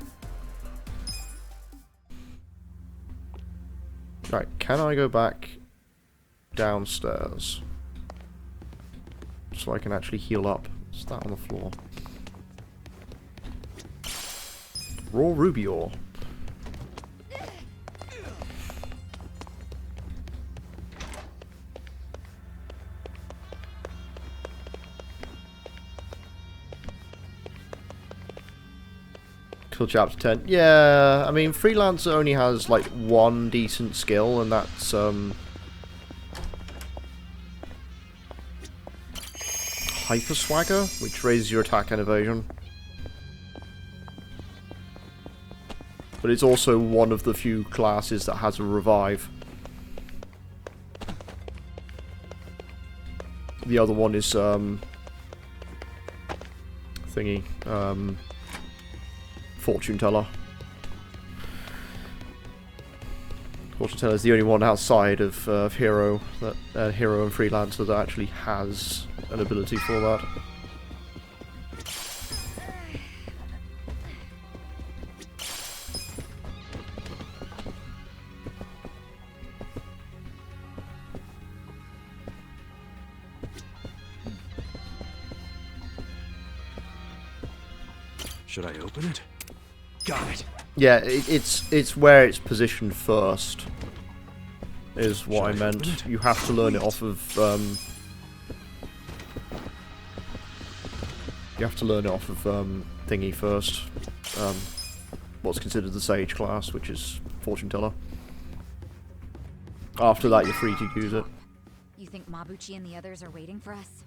Right, can I go back downstairs? So I can actually heal up. What's that on the floor? Raw ruby ore. Till chapter 10. Yeah, I mean, Freelancer only has like one decent skill, and that's Hyper Swagger, which raises your attack and evasion. But it's also one of the few classes that has a revive. The other one is Fortune Teller. Fortune Teller is the only one outside of Hero and Freelancer that actually has an ability for that. Should I open it? Got it. Yeah, it's where it's positioned first, is what I meant. You have to learn it off of thingy first. What's considered the Sage class, which is Fortune Teller. After that, you're free to use it. You think Mabuchi and the others are waiting for us?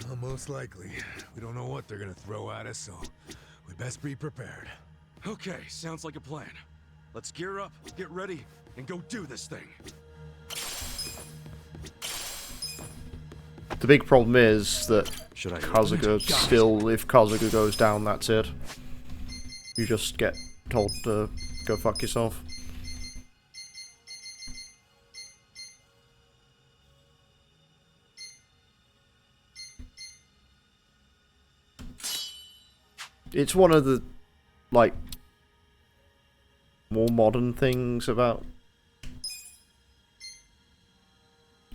Well, most likely. We don't know what they're gonna throw at us, so we best be prepared. Okay, sounds like a plan. Let's gear up, get ready, and go do this thing. The big problem is that Kazuga still, if Kazuga goes down, that's it. You just get told to go fuck yourself. It's one of the, like, more modern things about...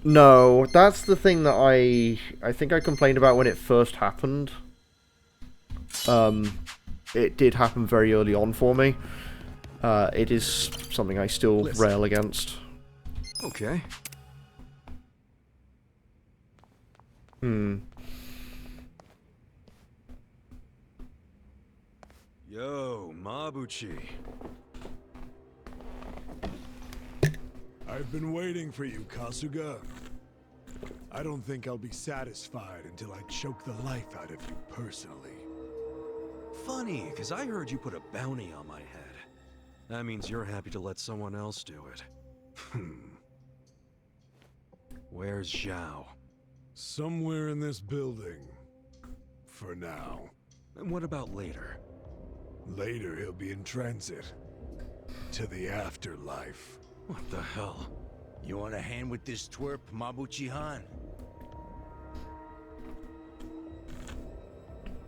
No, that's the thing that I think I complained about when it first happened. It did happen very early on for me. It is something I still rail against. Okay. Yo, Mabuchi. I've been waiting for you, Kasuga. I don't think I'll be satisfied until I choke the life out of you personally. Funny, because I heard you put a bounty on my head. That means you're happy to let someone else do it. Where's Zhao? Somewhere in this building. For now. And what about later? Later he'll be in transit. To the afterlife. What the hell? You want a hand with this twerp, Mabuchi-han?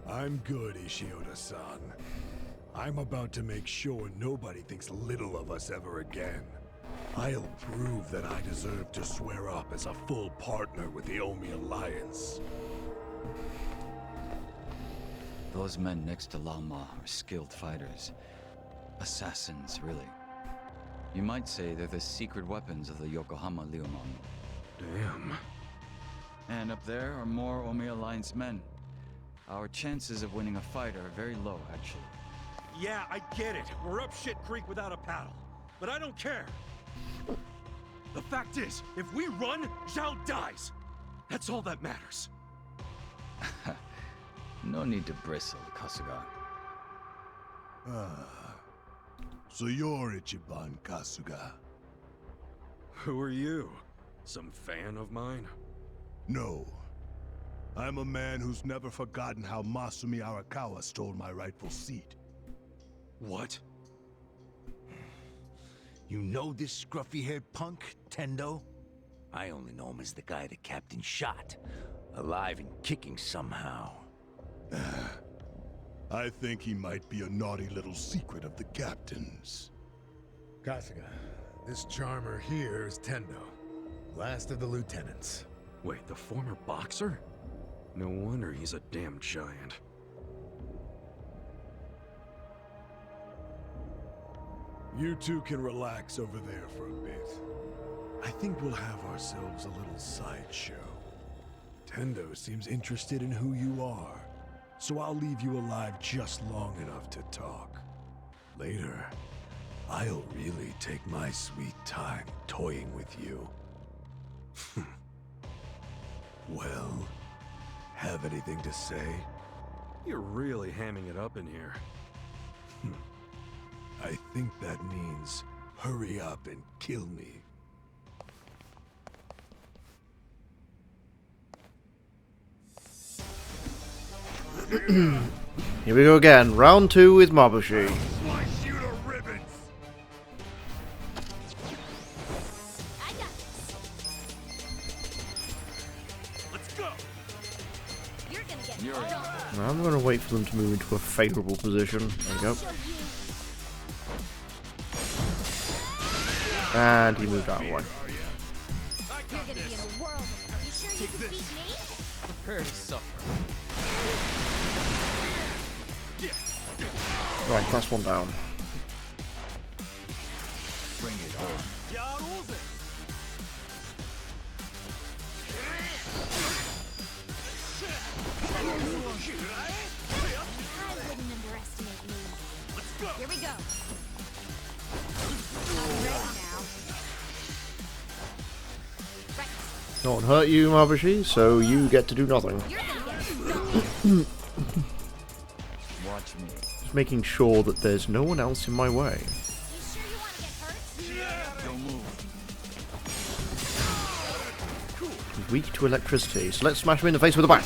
I'm good, Ishioda-san. I'm about to make sure nobody thinks little of us ever again. I'll prove that I deserve to swear up as a full partner with the Omi Alliance. Those men next to Lama are skilled fighters. Assassins, really. You might say they're the secret weapons of the Yokohama Ryumon. Damn. And up there are more Omi Alliance men. Our chances of winning a fight are very low, actually. Yeah, I get it. We're up shit creek without a paddle. But I don't care. The fact is, if we run, Zhao dies. That's all that matters. No need to bristle, Kasuga. So you're Ichiban Kasuga? Who are you? Some fan of mine? No. I'm a man who's never forgotten how Masumi Arakawa stole my rightful seat. What? You know this scruffy-haired punk, Tendo? I only know him as the guy the captain shot. Alive and kicking somehow. I think he might be a naughty little secret of the captain's. Kasuga, this charmer here is Tendo, last of the lieutenants. Wait, the former boxer? No wonder he's a damn giant. You two can relax over there for a bit. I think we'll have ourselves a little sideshow. Tendo seems interested in who you are, so I'll leave you alive just long enough to talk. Later, I'll really take my sweet time toying with you. Well, have anything to say? You're really hamming it up in here. I think that means hurry up and kill me. Here we go again. Round 2 with Mabushi. Slice you to ribbons! I got this. Let's go! You're gonna get dumped. I'm going to wait for them to move into a favourable position. There we go. Show you. And he moved out of the way. You're gonna be in a whirl. You sure you can beat me? Prepare to suffer. Right, that's one down. Bring it on. I wouldn't underestimate me. Here we go. I'm ready now. Right. No one hurt you, Mabushi, so you get to do nothing. You're gonna get stomped. Watch me. Just making sure that there's no one else in my way. You sure you wanna get hurt? Don't move. He's weak to electricity, so let's smash him in the face with a bat.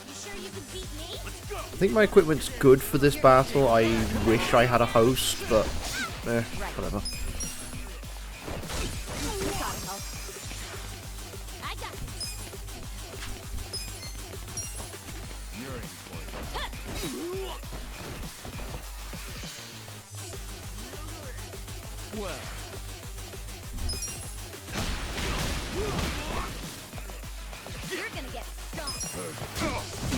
You sure you can beat me? I think my equipment's good for this battle. I wish I had a host, but whatever. I got this. You're in for it. Well, You're gonna get stomped.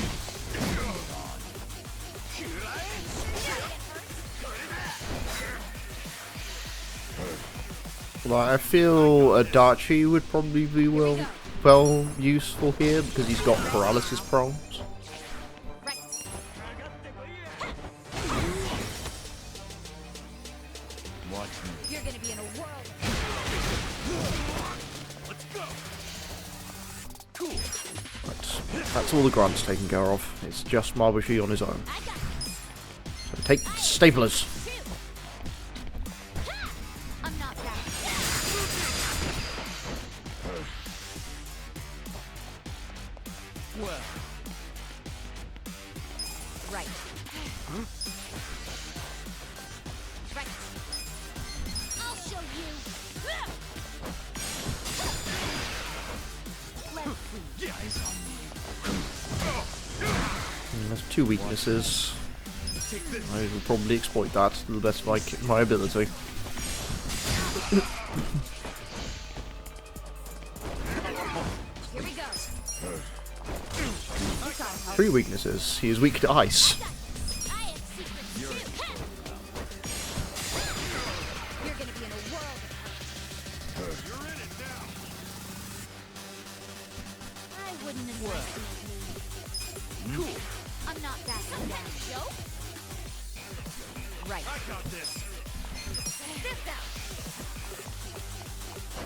Well, I feel Adachi would probably be well useful here because he's got paralysis prongs. Right. watch me. You're gonna be in a whirl. Right, that's all the grunts taken care of. It's just Mabushi on his own. I got this. So take staplers. I'm not that. Well, Right. Right. I'll show you. Let's see. eyes on me. There's two weaknesses. I will probably exploit that to the best of my ability. Here we go. Three weaknesses. He is weak to ice. I have secrets too. You're gonna be in a whirl. You're in it now. I wouldn't underestimate me. Cool. I'm not that joke. Right. I got this. This out.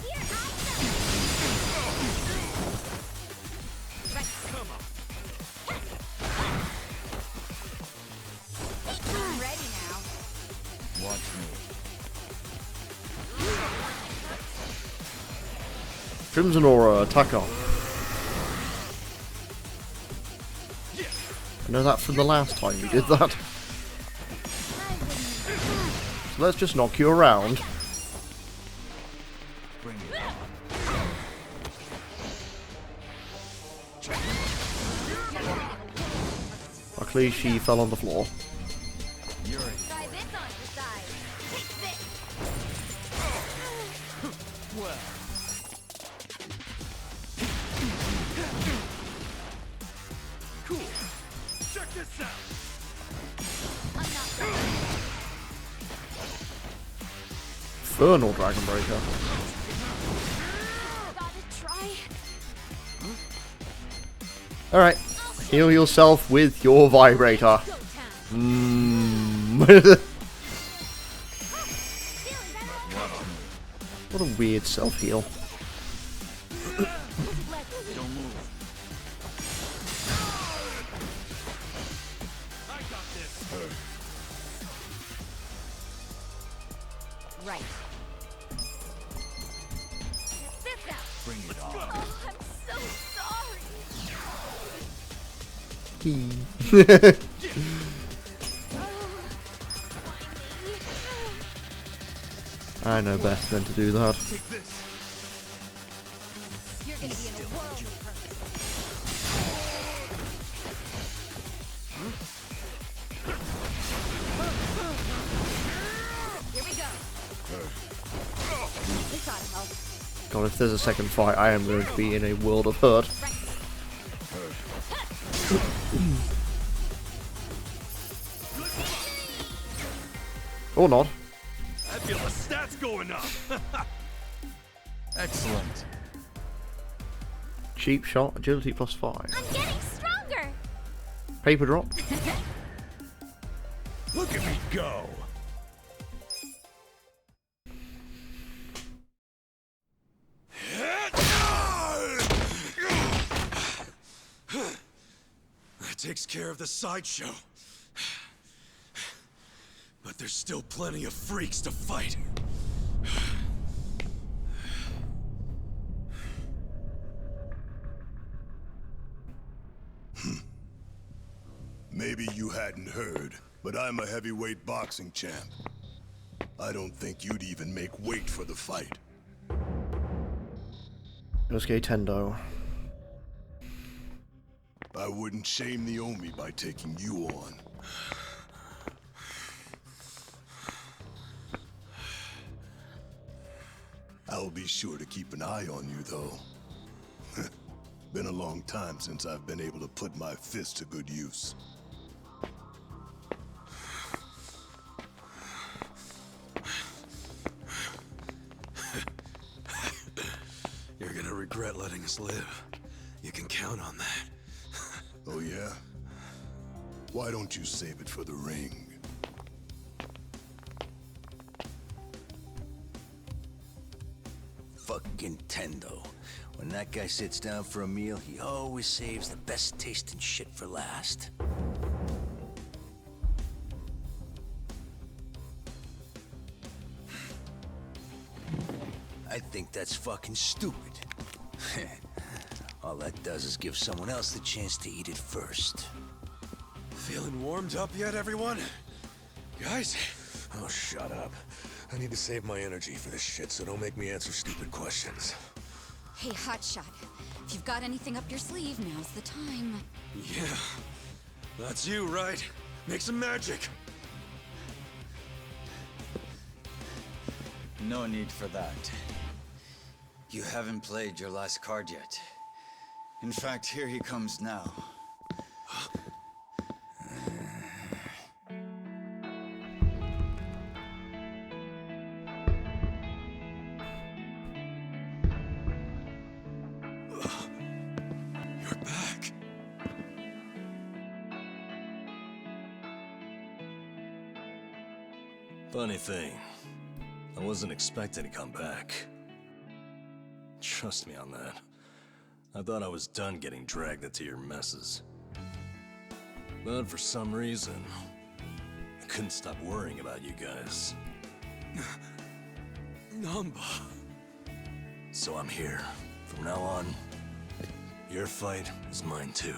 Here I go. Right. Come on. I'm ready now. Watch me. Crimson Aura, attack on. I know that from the last time you did that. So let's just knock you around. Bring it on. Luckily, she fell on the floor. You're in. Try this on your side. Take this. Well, Cool. Check this out. I'm not Infernal Dragon Breaker. Gotta try. Alright, heal yourself with your vibrator. What a weird self-heal. Don't move. I got this. Right. This out. Bring it on. Oh, I'm so sorry. I know best than to do that. Take this. You're gonna be in a world of hurt. Here we go. This ought to help. God, if there's a second fight, I am going to be in a world of hurt. Or not. I feel the stats going up. Excellent. Cheap shot, agility +5. I'm getting stronger. Paper drop. Look at me go! That takes care of the sideshow. But there's still plenty of freaks to fight. Maybe you hadn't heard, but I'm a heavyweight boxing champ. I don't think you'd even make weight for the fight. Yosuke Tendo. I wouldn't shame the Omi by taking you on. I'll be sure to keep an eye on you, though. Been a long time since I've been able to put my fist to good use. You're gonna regret letting us live. You can count on that. Oh yeah? Why don't you save it for the ring? Fucking Tendo. When that guy sits down for a meal, he always saves the best tasting shit for last. I think that's fucking stupid. All that does is give someone else the chance to eat it first. Feeling warmed up yet, everyone? Guys? Oh, shut up. I need to save my energy for this shit, so don't make me answer stupid questions. Hey, Hotshot. If you've got anything up your sleeve, now's the time. Yeah. That's you, right? Make some magic. No need for that. You haven't played your last card yet. In fact, here he comes now. You're back. Funny thing, I wasn't expecting to come back. Trust me on that. I thought I was done getting dragged into your messes. But for some reason, I couldn't stop worrying about you guys. Namba. So I'm here. From now on, your fight is mine too.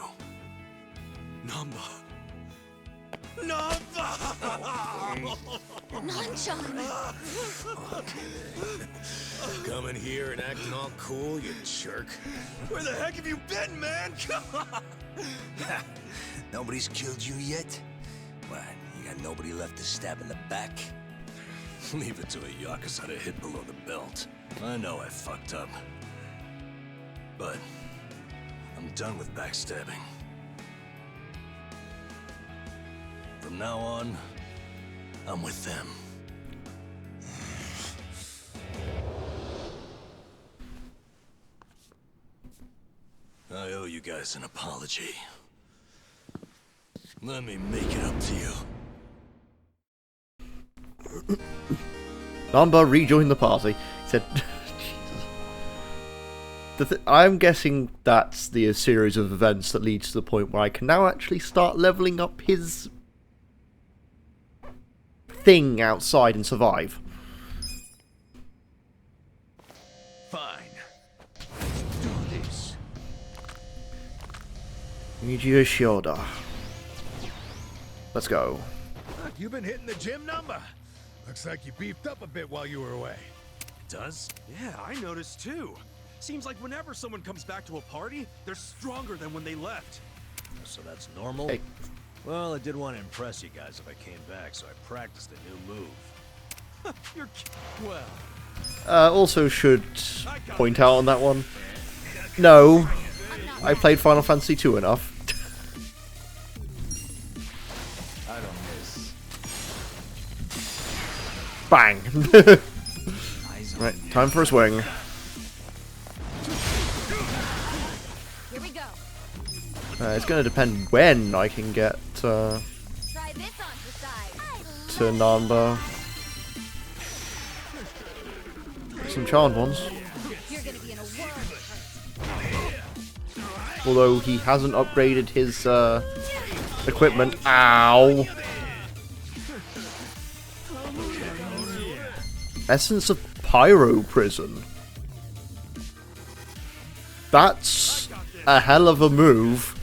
Namba. Namba! Nanchan! Coming here and acting all cool, you jerk. Where the heck have you been, man? Come on! Nobody's killed you yet? What, you got nobody left to stab in the back? Leave it to a Yakuza to hit below the belt. I know I fucked up. But I'm done with backstabbing. From now on, I'm with them. I owe you guys an apology. Let me make it up to you. Nanba rejoined the party. He said, Jesus. I'm guessing that's the series of events that leads to the point where I can now actually start leveling up his thing outside and survive. Fine. Let's do this. Yuji Yoshioda. Let's go. Look, you've been hitting the gym number. Looks like you beefed up a bit while you were away. Does? Yeah, I noticed too. Seems like whenever someone comes back to a party, they're stronger than when they left. So that's normal? Hey. Well, I did want to impress you guys if I came back, so I practiced a new move. You're well. Also should point out on that one. No, I played Final Fantasy 2 enough. I don't miss. Bang! Right, time for a swing. Here we go. It's going to depend when I can get Try this on the side. to Nanba. Some charmed ones. You're gonna be in a world of hurt. Although he hasn't upgraded his equipment. Ow! Essence of Pyro Prison. That's a hell of a move.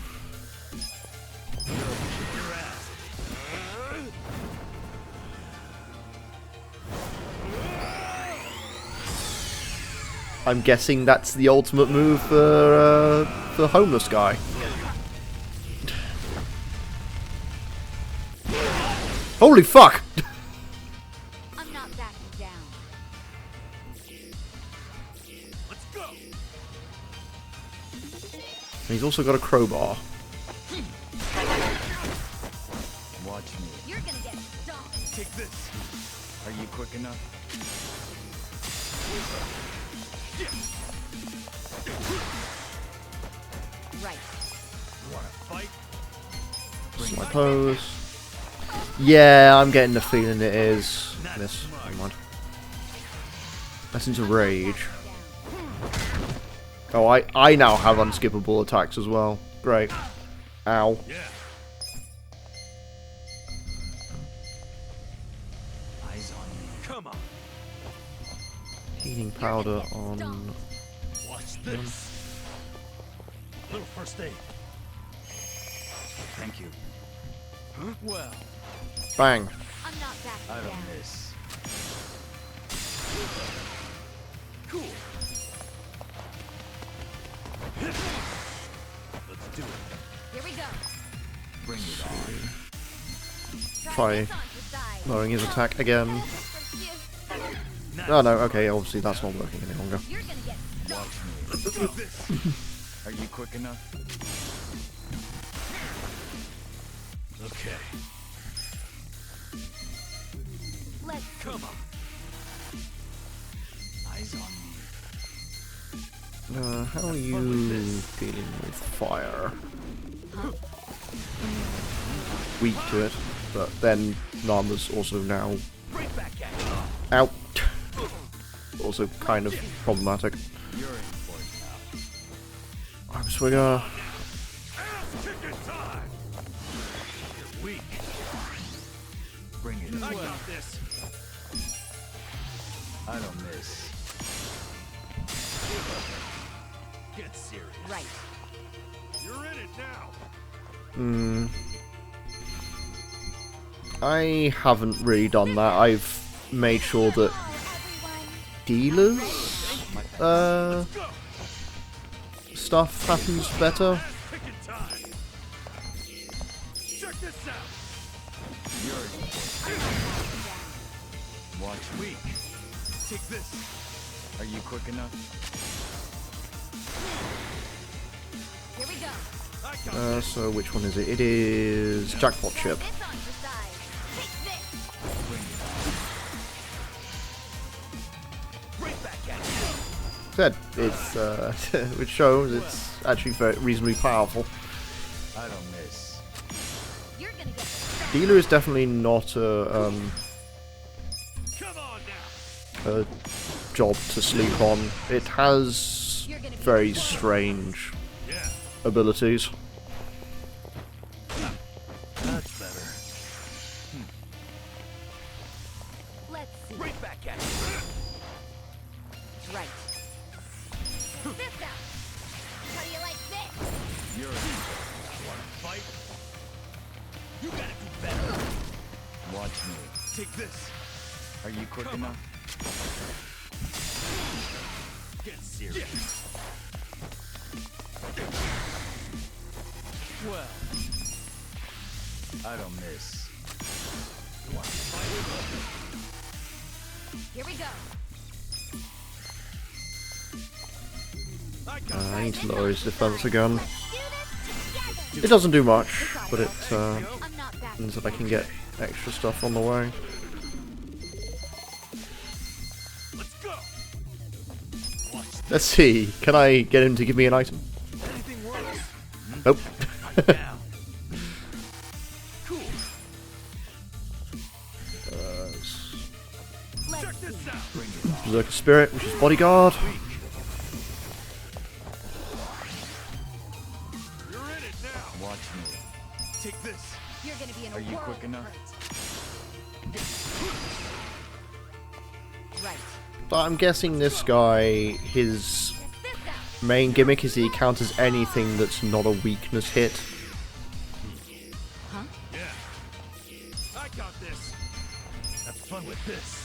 I'm guessing that's the ultimate move for the homeless guy. Holy fuck! I'm not backing down. Let's go. And he's also got a crowbar. Watch me. You're gonna get stomped. Take this. Are you quick enough? Right. You wanna fight? My pose. Yeah, I'm getting the feeling it is. Miss. Never mind. Essence of Rage. Oh, I now have unskippable attacks as well. Great. Ow. Yeah. Eyes on me. Come on. Healing powder on. Watch this. Little first aid. Thank you. Huh? Well. Bang. I'm not backing I down. don't miss. Cool. Let's do it. Here we go. Bring it on. Try this on the side. lowering his attack again. Oh no, okay, obviously that's not working any longer. You're gonna get Watch me. Let's do this. Are you quick enough? Okay. Let's Come on. Eyes on me. How are you dealing with fire? Weak to it, but then Nanba's also now out. Also kind of problematic. You're in for it now. Arm swinger. Ticket time. You're weak. Bring it. I got this. I don't miss. Get serious. right. You're in it now. I haven't really done that. I've made sure that dealers stuff happens better. Ticket time. Check this out. You're in for it. Watch me. Weak. Take this. Are you quick enough? Here we go. I got So which one is it? It is Jackpot Try Chip. this on the side. Take this. Bring it on. right back at you. Said it's which shows it's actually very reasonably powerful. I don't miss. You're gonna get Dealer is definitely not a job to sleep on. It has very strange abilities. That's better. Let's see. Right back at you. Right. This out. How do you like this? You're Wanna fight? You gotta do better. watch me. Take this. Are you quick enough? Get serious. Well, I don't miss. You wanna fight? Here we go. I need to lower his defense again. Let's do this together. It doesn't do much, but it I'm not back. means that I can get extra stuff on the way. Let's go. Let's see, can I get him to give me an item? Anything works. Nope. Down. Cool. Check this out. Berserker Spirit, which is Bodyguard. You're in it now. Watch me. Take this. You're gonna be in a Are you world quick of enough? hurt. Right. But I'm guessing this guy, his main gimmick is he counters anything that's not a weakness hit. Huh? Yeah. I got this. Have fun with this.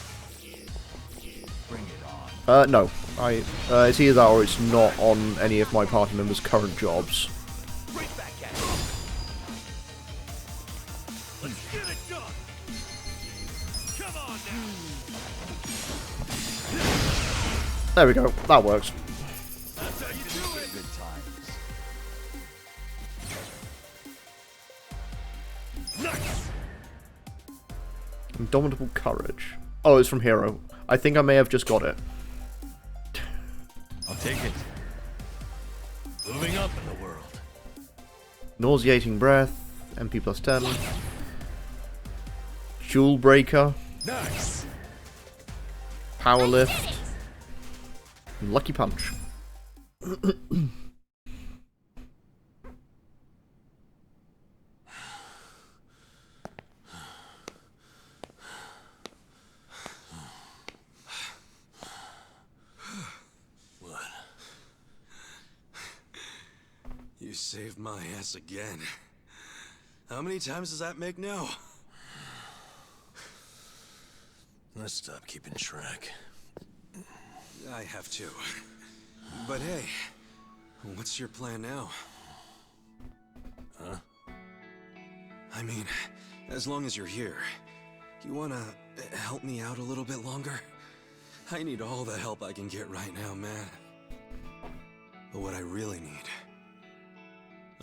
Bring it on. No. It's either that or it's not on any of my party members' current jobs. Right back at you. Let's get it done. Come on now. There we go, that works. That's how you do it. Good times. Nice. Indomitable Courage. Oh, it's from Hero. I think I may have just got it. I'll take it. Moving up in the world. Nauseating Breath, MP plus 10. Jewel Breaker, Nice. Power Lift, and Lucky Punch. You saved my ass again. How many times does that make now? Let's stop keeping track. I have to. But hey, what's your plan now? Huh? I mean, as long as you're here, you wanna help me out a little bit longer? I need all the help I can get right now, man. But what I really need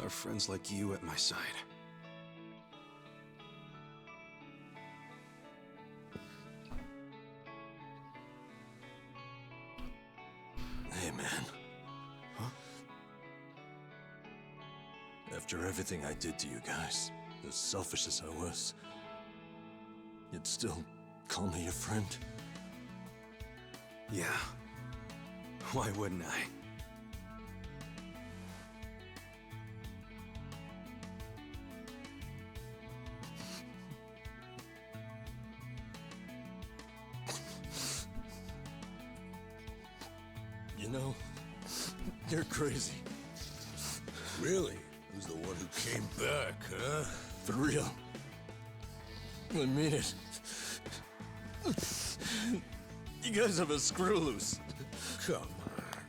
are friends like you at my side. Hey, man. Huh? After everything I did to you guys, as selfish as I was, you'd still call me your friend? Yeah. Why wouldn't I? You know, you're crazy. Really? Who's the one who came back, huh? For real. I mean it. You guys have a screw loose. Come on.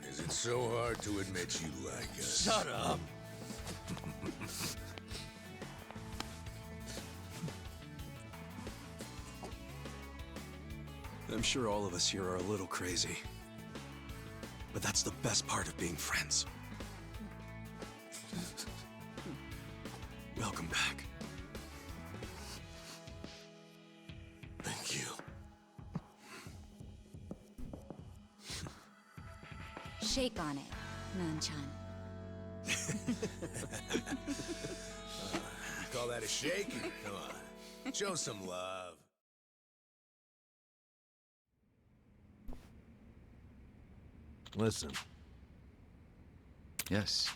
Is it so hard to admit you like us? Shut up. I'm sure all of us here are a little crazy. But that's the best part of being friends. Welcome back. Thank you. Shake on it, Nanchan. Call that a shake? Come on. Show some love. Listen. Yes.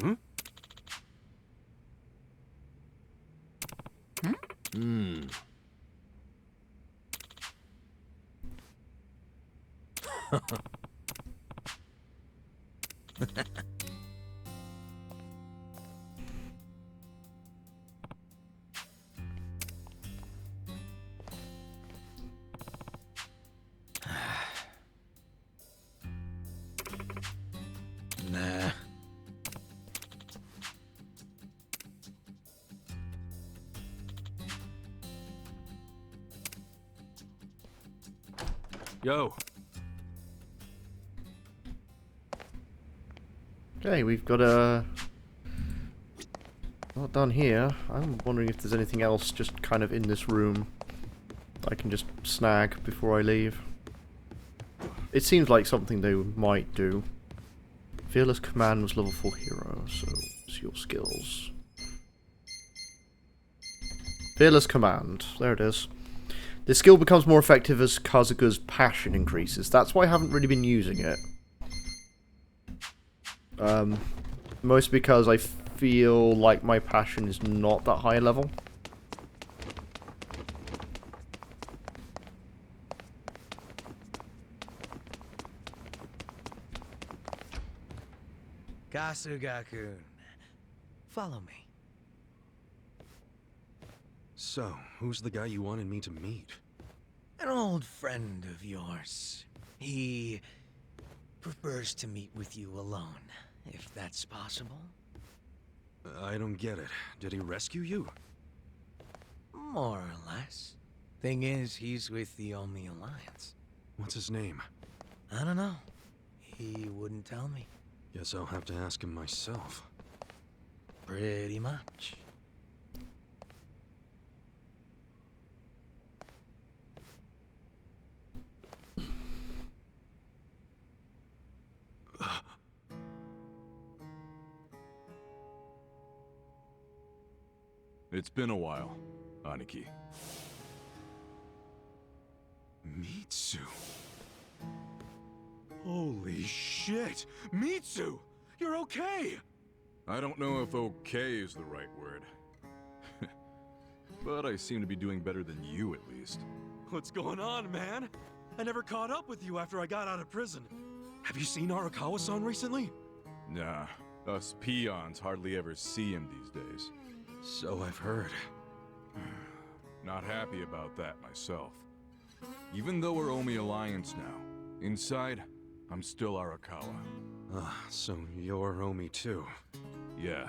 Hmm? Hmm. Nah. Yo. Okay, we've got not done here. I'm wondering if there's anything else just kind of in this room I can just snag before I leave. It seems like something they might do. Fearless Command was level 4 hero, so it's your skills. Fearless Command, there it is. This skill becomes more effective as Kazuga's passion increases. That's why I haven't really been using it. Mostly because I feel like my passion is not that high level. Kasuga-kun, follow me. So, who's the guy you wanted me to meet? An old friend of yours. He prefers to meet with you alone, if that's possible. I don't get it. Did he rescue you? More or less. Thing is, he's with the Omi Alliance. What's his name? I don't know. He wouldn't tell me. Guess I'll have to ask him myself. Pretty much. It's been a while, Aniki. Mitsu. Holy shit! Mitsu! You're okay! I don't know if okay is the right word. But I seem to be doing better than you, at least. What's going on, man? I never caught up with you after I got out of prison. Have you seen Arakawa-san recently? Nah, us peons hardly ever see him these days. So I've heard. Not happy about that myself. Even though we're Omi Alliance now, inside, I'm still Arakawa. So you're Omi too? Yeah.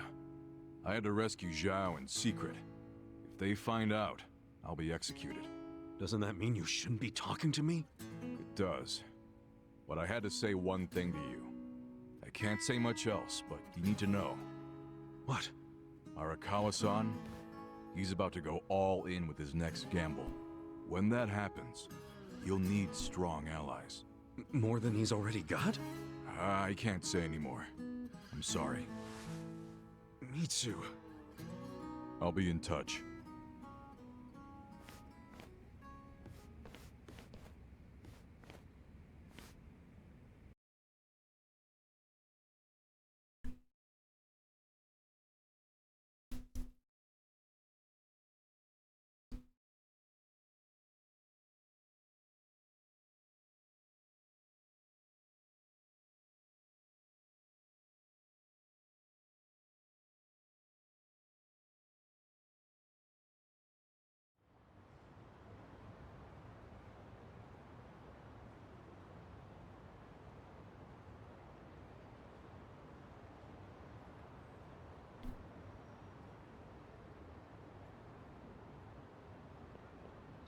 I had to rescue Zhao in secret. If they find out, I'll be executed. Doesn't that mean you shouldn't be talking to me? It does. But I had to say one thing to you. I can't say much else, but you need to know. What? Arakawa-san, he's about to go all in with his next gamble. When that happens, you'll need strong allies. More than he's already got? I can't say anymore. I'm sorry. Mitsu. I'll be in touch.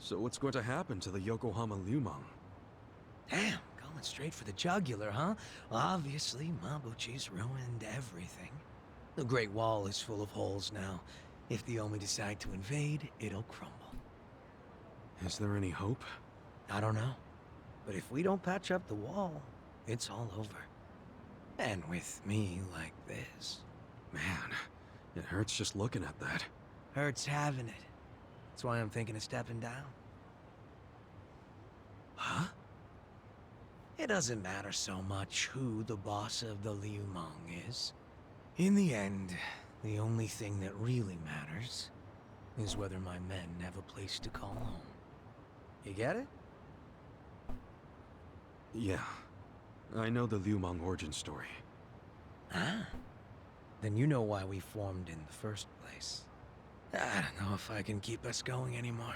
So what's going to happen to the Yokohama Lumang? Damn, going straight for the jugular, huh? Well, obviously, Mabuchi's ruined everything. The Great Wall is full of holes now. If the Omi decide to invade, it'll crumble. Is there any hope? I don't know. But if we don't patch up the wall, it's all over. And with me like this. Man, it hurts just looking at that. Hurts having it. That's why I'm thinking of stepping down. Huh? It doesn't matter so much who the boss of the Liu Mong is. In the end, the only thing that really matters is whether my men have a place to call home. You get it? Yeah. I know the Liu Mong origin story. Ah. Then you know why we formed in the first place. I don't know if I can keep us going anymore.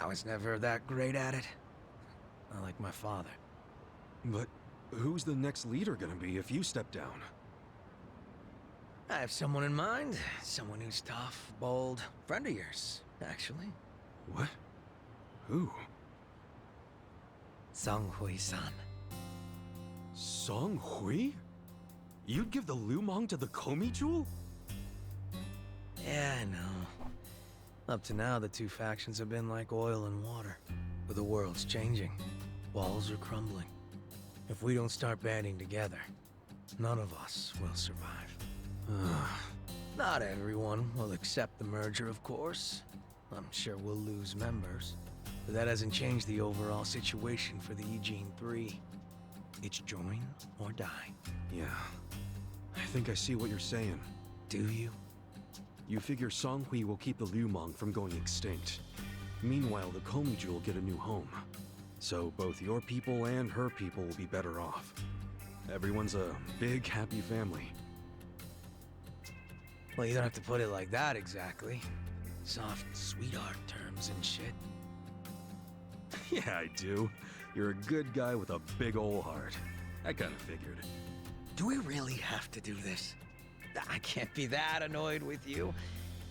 I was never that great at it. Not like my father. But who's the next leader gonna be if you step down? I have someone in mind. Someone who's tough, bold. Friend of yours, actually. What? Who? Song Hui-san. Song Hui? You'd give the Liu Mong to the Komi Jewel? Yeah, I know. Up to now, the two factions have been like oil and water. But the world's changing. Walls are crumbling. If we don't start banding together, none of us will survive. Not everyone will accept the merger, of course. I'm sure we'll lose members. But that hasn't changed the overall situation for the Eugene 3. It's join or die. Yeah. I think I see what you're saying. Do you? You figure Song Hui will keep the Liu Mong from going extinct. Meanwhile, the Komi Jewel will get a new home. So both your people and her people will be better off. Everyone's a big, happy family. Well, you don't have to put it like that exactly. Soft sweetheart terms and shit. Yeah, I do. You're a good guy with a big ol' heart. I kinda figured. Do we really have to do this? I can't be that annoyed with you.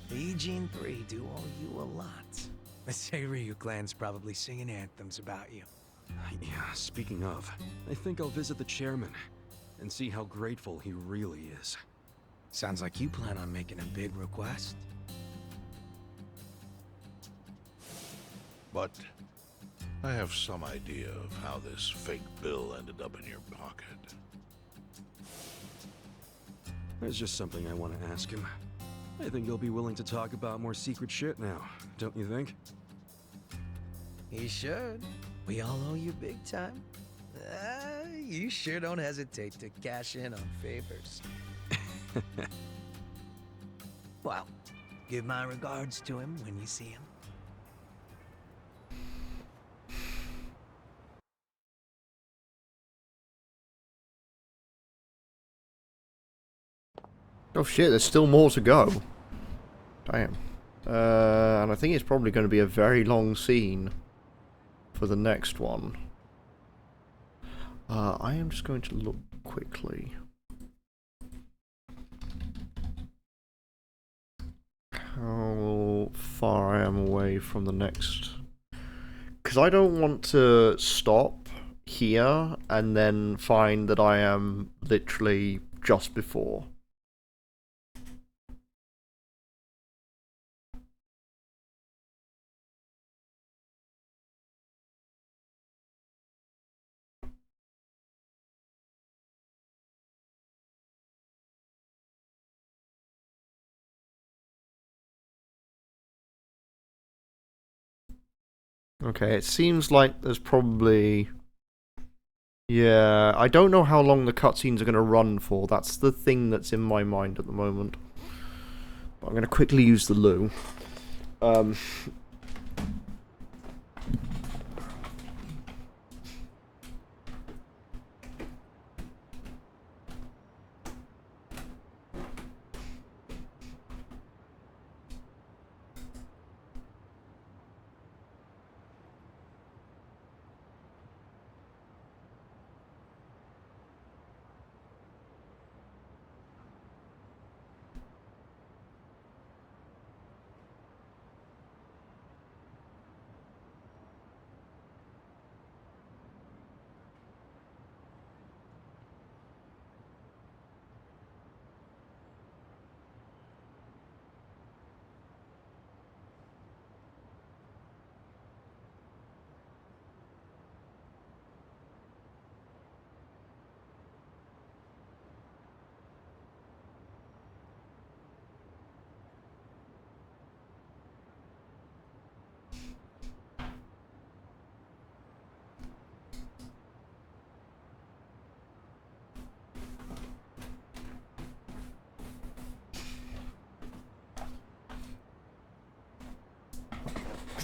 The Eugene 3 do owe you a lot. The Seiryu clan's probably singing anthems about you. Yeah, speaking of, I think I'll visit the chairman and see how grateful he really is. Sounds like you plan on making a big request. But I have some idea of how this fake bill ended up in your pocket. There's just something I want to ask him. I think he'll be willing to talk about more secret shit now, don't you think? He should. We all owe you big time. You sure don't hesitate to cash in on favors. Well, give my regards to him when you see him. Oh shit, there's still more to go. Damn. And I think it's probably going to be a very long scene for the next one. I am just going to look quickly. How far I am away from the next... Because I don't want to stop here and then find that I am literally just before. Okay, it seems like there's probably... Yeah, I don't know how long the cutscenes are going to run for. That's the thing that's in my mind at the moment. But I'm going to quickly use the loo.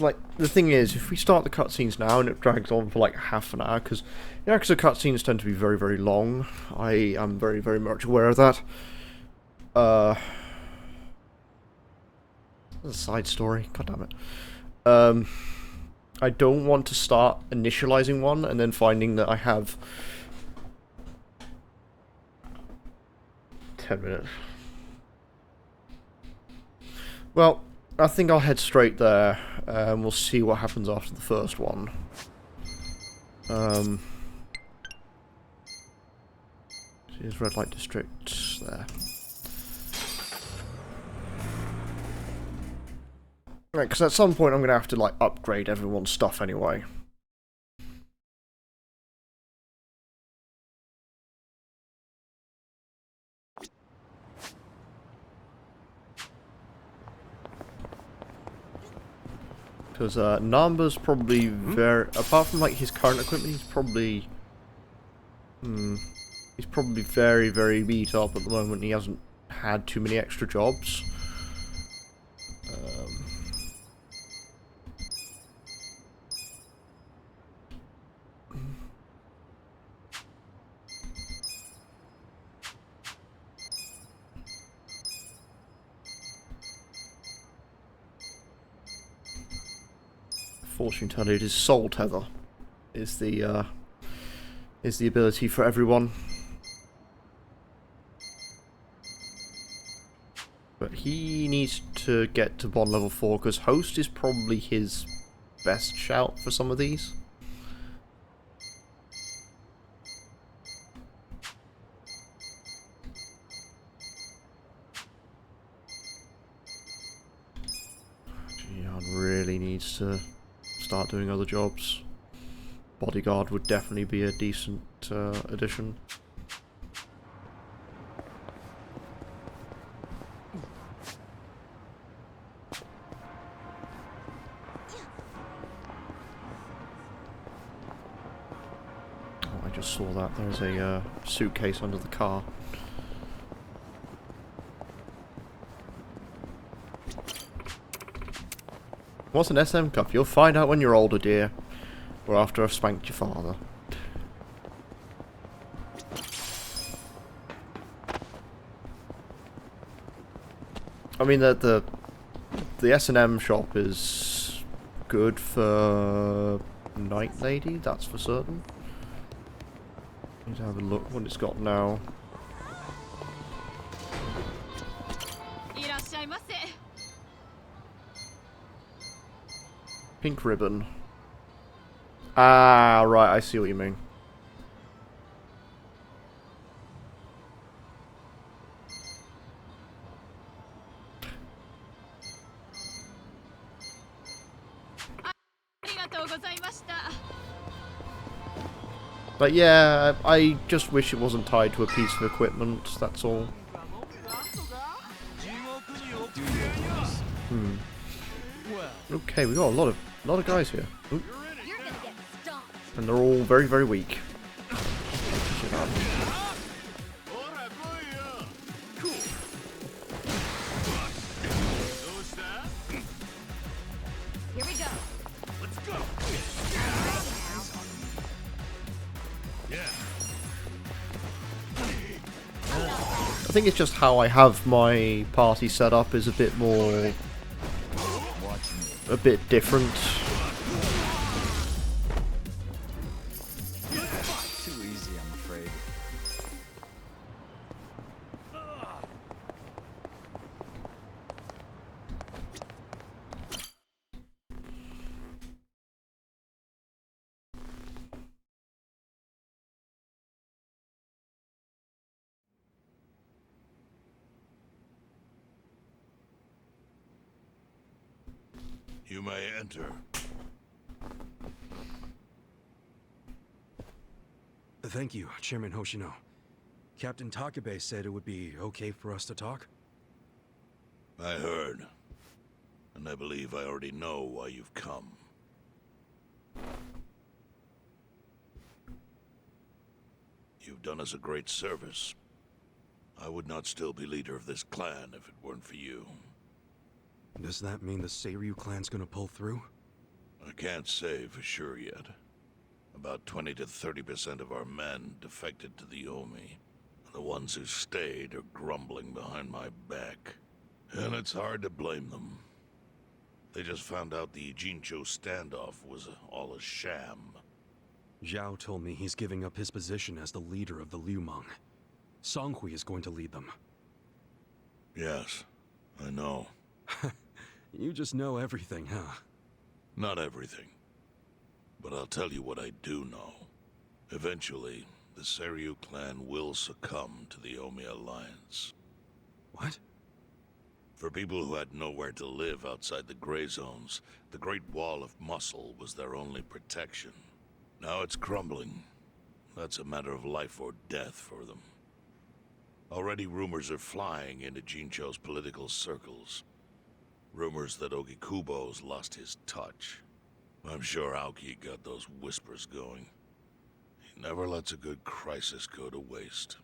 like, the thing is, if we start the cutscenes now and it drags on for like half an hour, because Yakuza cutscenes tend to be very, very long. I am very, very much aware of that. A side story, god damn it. I don't want to start initializing one and then finding that I have 10 minutes. Well, I think I'll head straight there, and we'll see what happens after the first one. Here's Red Light District there. Right, because at some point I'm going to have to, like, upgrade everyone's stuff anyway. Because Namba's probably very... Apart from, like, his current equipment, he's probably... he's probably very, very beat up at the moment. He hasn't had too many extra jobs. Fortune teller, his soul tether is the ability for everyone. But he needs to get to bond level 4 because host is probably his best shout for some of these. Gian really needs to start doing other jobs. Bodyguard would definitely be a decent addition. Oh, I just saw that. There's a suitcase under the car. What's an SM cup? You'll find out when you're older, dear. Or after I've spanked your father. I mean, the S&M shop is good for Night Lady, that's for certain. Need to have a look what it's got now. Pink ribbon. Ah, right, I see what you mean. But yeah, I just wish it wasn't tied to a piece of equipment, that's all. Okay, we got a lot of guys here. Ooh. And they're all very, very weak. Here we go. Let's go. Yeah. I think it's just how I have my party set up is a bit more... a bit different. Too easy, I'm afraid. You may enter. Thank you, Chairman Hoshino. Captain Takabe said it would be okay for us to talk. I heard. And I believe I already know why you've come. You've done us a great service. I would not still be leader of this clan if it weren't for you. Does that mean the Seiryu clan's gonna pull through? I can't say for sure yet. About 20 to 30% of our men defected to the Omi. The ones who stayed are grumbling behind my back. And it's hard to blame them. They just found out the Jincho standoff was all a sham. Zhao told me he's giving up his position as the leader of the Liu Meng. Songhui is going to lead them. Yes, I know. You just know everything, huh? Not everything. But I'll tell you what I do know. Eventually, the Seiryu clan will succumb to the Omi Alliance. What? For people who had nowhere to live outside the gray zones, the Great Wall of Muscle was their only protection. Now it's crumbling. That's a matter of life or death for them. Already rumors are flying into Jincho's political circles. Rumors that Ogikubo's lost his touch. I'm sure Aoki got those whispers going. He never lets a good crisis go to waste.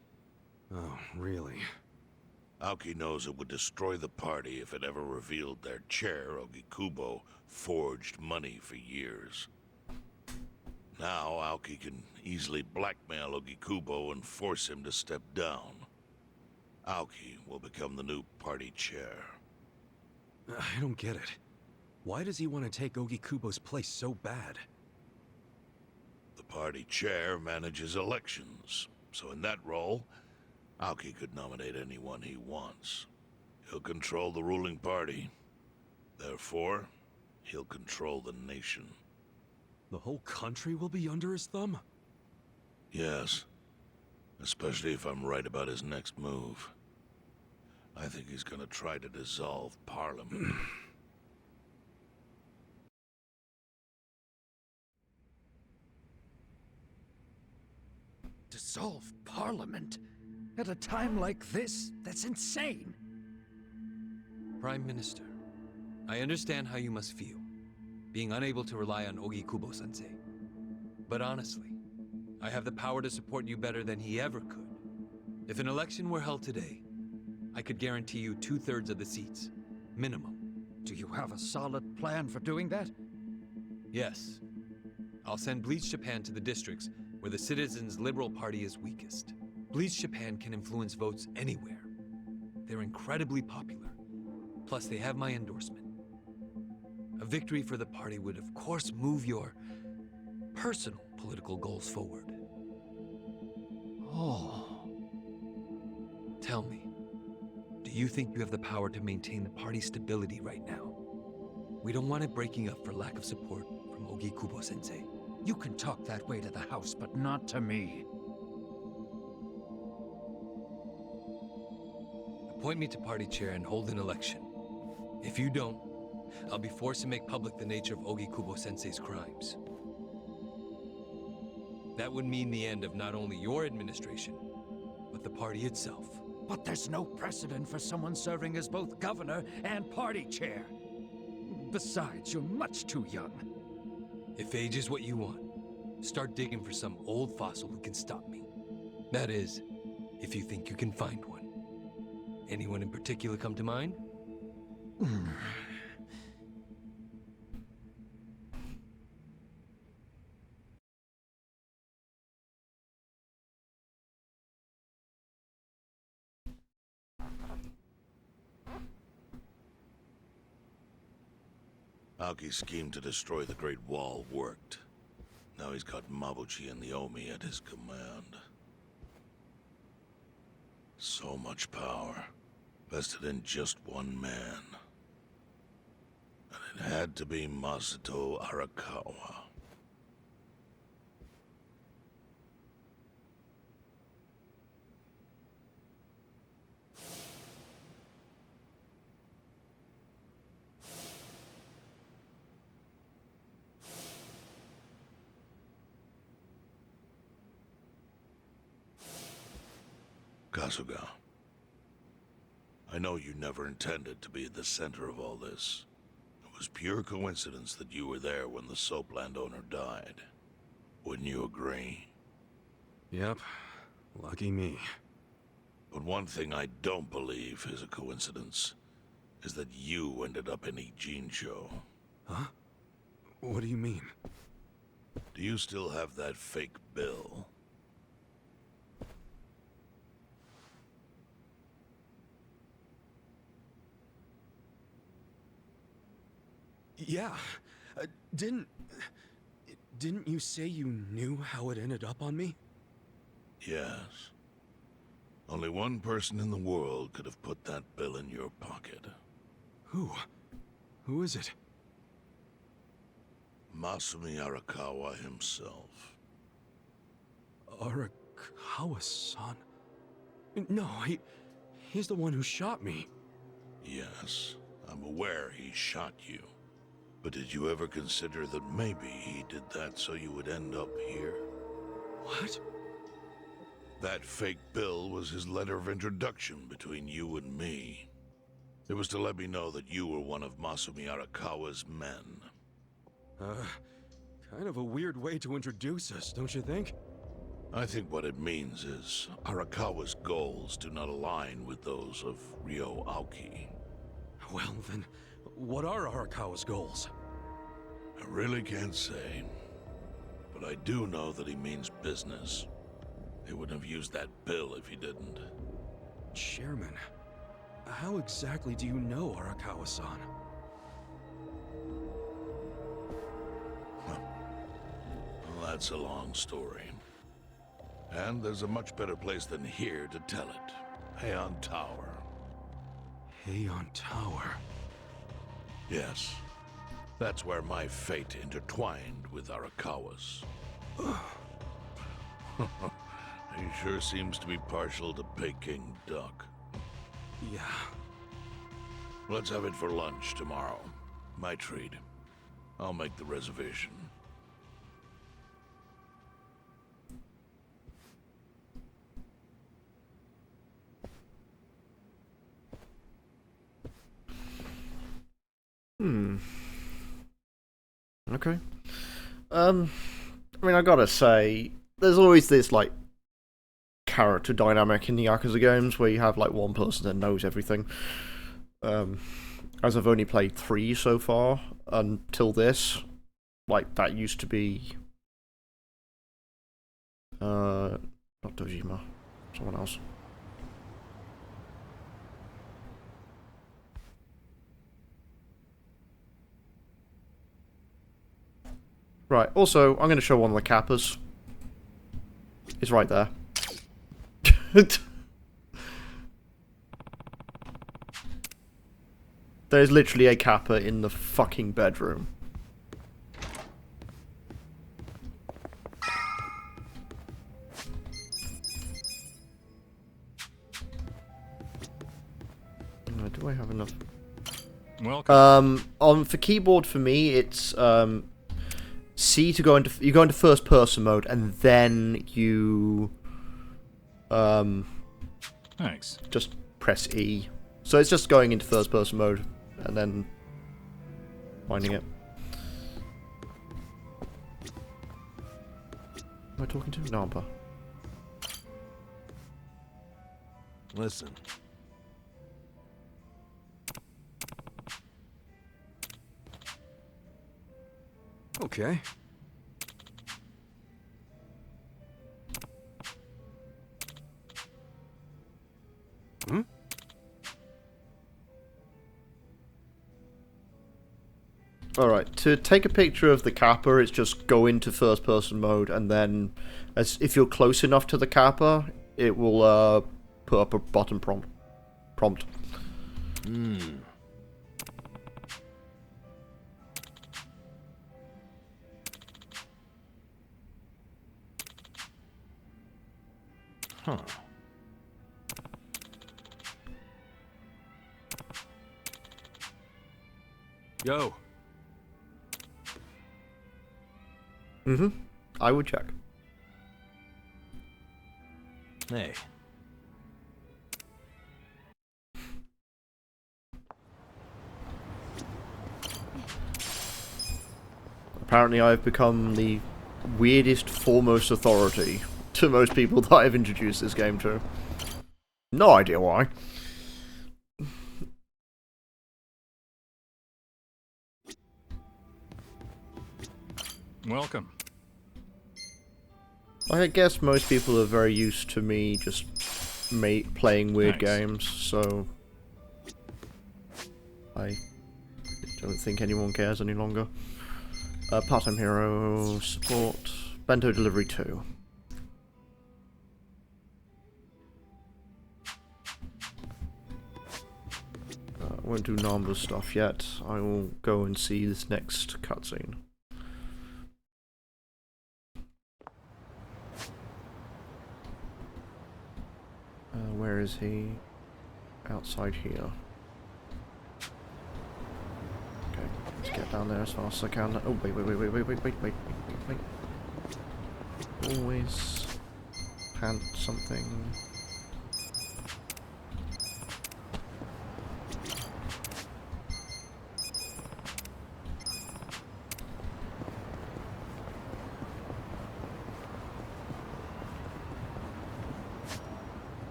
Oh, really? Aoki knows it would destroy the party if it ever revealed their chair, Ogikubo, forged money for years. Now Aoki can easily blackmail Ogikubo and force him to step down. Aoki will become the new party chair. I don't get it. Why does he want to take Ogikubo's place so bad? The party chair manages elections, so in that role, Aoki could nominate anyone he wants. He'll control the ruling party. Therefore, he'll control the nation. The whole country will be under his thumb? Yes. Especially if I'm right about his next move. I think he's gonna try to dissolve Parliament. Dissolve Parliament? At a time like this? That's insane! Prime Minister, I understand how you must feel, being unable to rely on Ogikubo-sensei. But honestly, I have the power to support you better than he ever could. If an election were held today, I could guarantee you 2/3 of the seats, minimum. Do you have a solid plan for doing that? Yes. I'll send Bleach Japan to the districts where the Citizens' Liberal Party is weakest. Bleach Japan can influence votes anywhere. They're incredibly popular. Plus, they have my endorsement. A victory for the party would, of course, move your personal political goals forward. Oh. Tell me, do you think you have the power to maintain the party's stability right now? We don't want it breaking up for lack of support from Ogikubo-sensei. You can talk that way to the house, but not to me. Appoint me to party chair and hold an election. If you don't, I'll be forced to make public the nature of Ogikubo-sensei's crimes. That would mean the end of not only your administration, but the party itself. But there's no precedent for someone serving as both governor and party chair. Besides, you're much too young. If age is what you want, start digging for some old fossil who can stop me. That is, if you think you can find one. Anyone in particular come to mind? Aoki's scheme to destroy the Great Wall worked. Now he's got Mabuchi and the Omi at his command. So much power, vested in just one man. And it had to be Masato Arakawa. Kasuga, I know you never intended to be at the center of all this. It was pure coincidence that you were there when the soap landowner died. Wouldn't you agree? Yep. Lucky me. But one thing I don't believe is a coincidence is that you ended up in Ijincho. Huh? What do you mean? Do you still have that fake bill? Yeah. Didn't you say you knew how it ended up on me? Yes. Only one person in the world could have put that bill in your pocket. Who? Who is it? Masumi Arakawa himself. Arakawa-san? No, he's the one who shot me. Yes, I'm aware he shot you. But did you ever consider that maybe he did that so you would end up here? What? That fake bill was his letter of introduction between you and me. It was to let me know that you were one of Masumi Arakawa's men. Kind of a weird way to introduce us, don't you think? I think what it means is Arakawa's goals do not align with those of Ryo Aoki. Well then, what are Arakawa's goals? I really can't say. But I do know that he means business. He wouldn't have used that bill if he didn't. Chairman, how exactly do you know Arakawa-san? Well, that's a long story. And there's a much better place than here to tell it. Heian Tower. Heian Tower? Yes. That's where my fate intertwined with Arakawa's. He sure seems to be partial to Peking duck. Yeah. Let's have it for lunch tomorrow. My treat. I'll make the reservation. Okay. I mean, I gotta say, there's always this, like, character dynamic in the Yakuza games where you have, like, one person that knows everything. As I've only played 3 so far, until this, like, that used to be... not Dojima. Someone else. Right, also, I'm going to show one of the Kappas. It's right there. There's literally a Kappa in the fucking bedroom. Do I have enough? Welcome. For keyboard for me, it's C to go into first person mode, and then you Thanks. just press E. So it's just going into first person mode and then finding it. Am I talking to Nampa? Listen. Okay. Hmm? Alright, to take a picture of the Kappa, it's just go into first person mode, and then if you're close enough to the Kappa, it will put up a button prompt. Hmm. Huh. Yo. I would check. Hey. Apparently I've become the weirdest foremost authority to most people that I've introduced this game to. No idea why. Welcome. I guess most people are very used to me just playing weird games, so I don't think anyone cares any longer. Part-time hero, support, bento delivery 2. Won't do Nambu stuff yet. I will go and see this next cutscene. Where is he? Outside here. Okay, let's get down there as fast as I can. Oh, wait. Always pant something.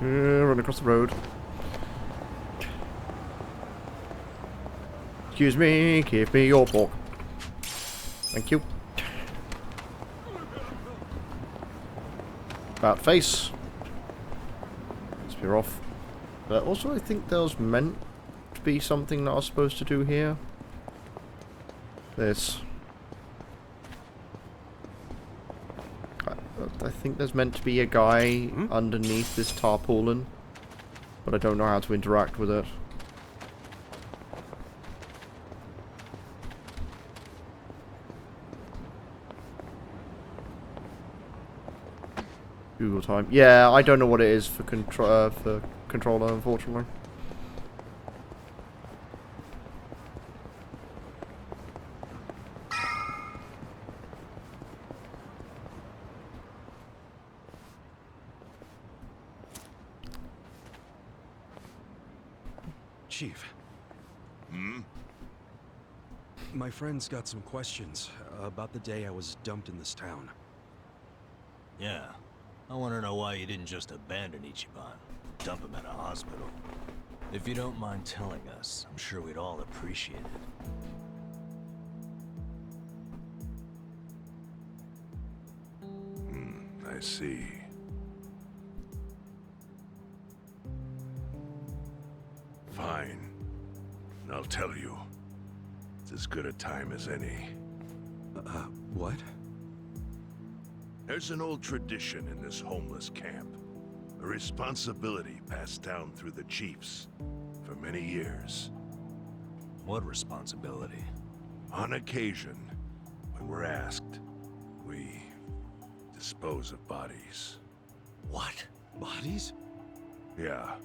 Run across the road. Excuse me, give me your pork. Thank you. About face. Spear off. But also I think there was meant to be something that I was supposed to do here. This. I think there's meant to be a guy underneath this tarpaulin, but I don't know how to interact with it. Google time. Yeah, I don't know what it is for controller, unfortunately. Chief. My friend's got some questions about the day I was dumped in this town. Yeah. I want to know why you didn't just abandon Ichiban. Dump him at a hospital. If you don't mind telling us, I'm sure we'd all appreciate it. I see. Fine. I'll tell you. It's as good a time as any. What? There's an old tradition in this homeless camp. A responsibility passed down through the chiefs for many years. What responsibility? On occasion, when we're asked, we dispose of bodies. What? Bodies? Yeah.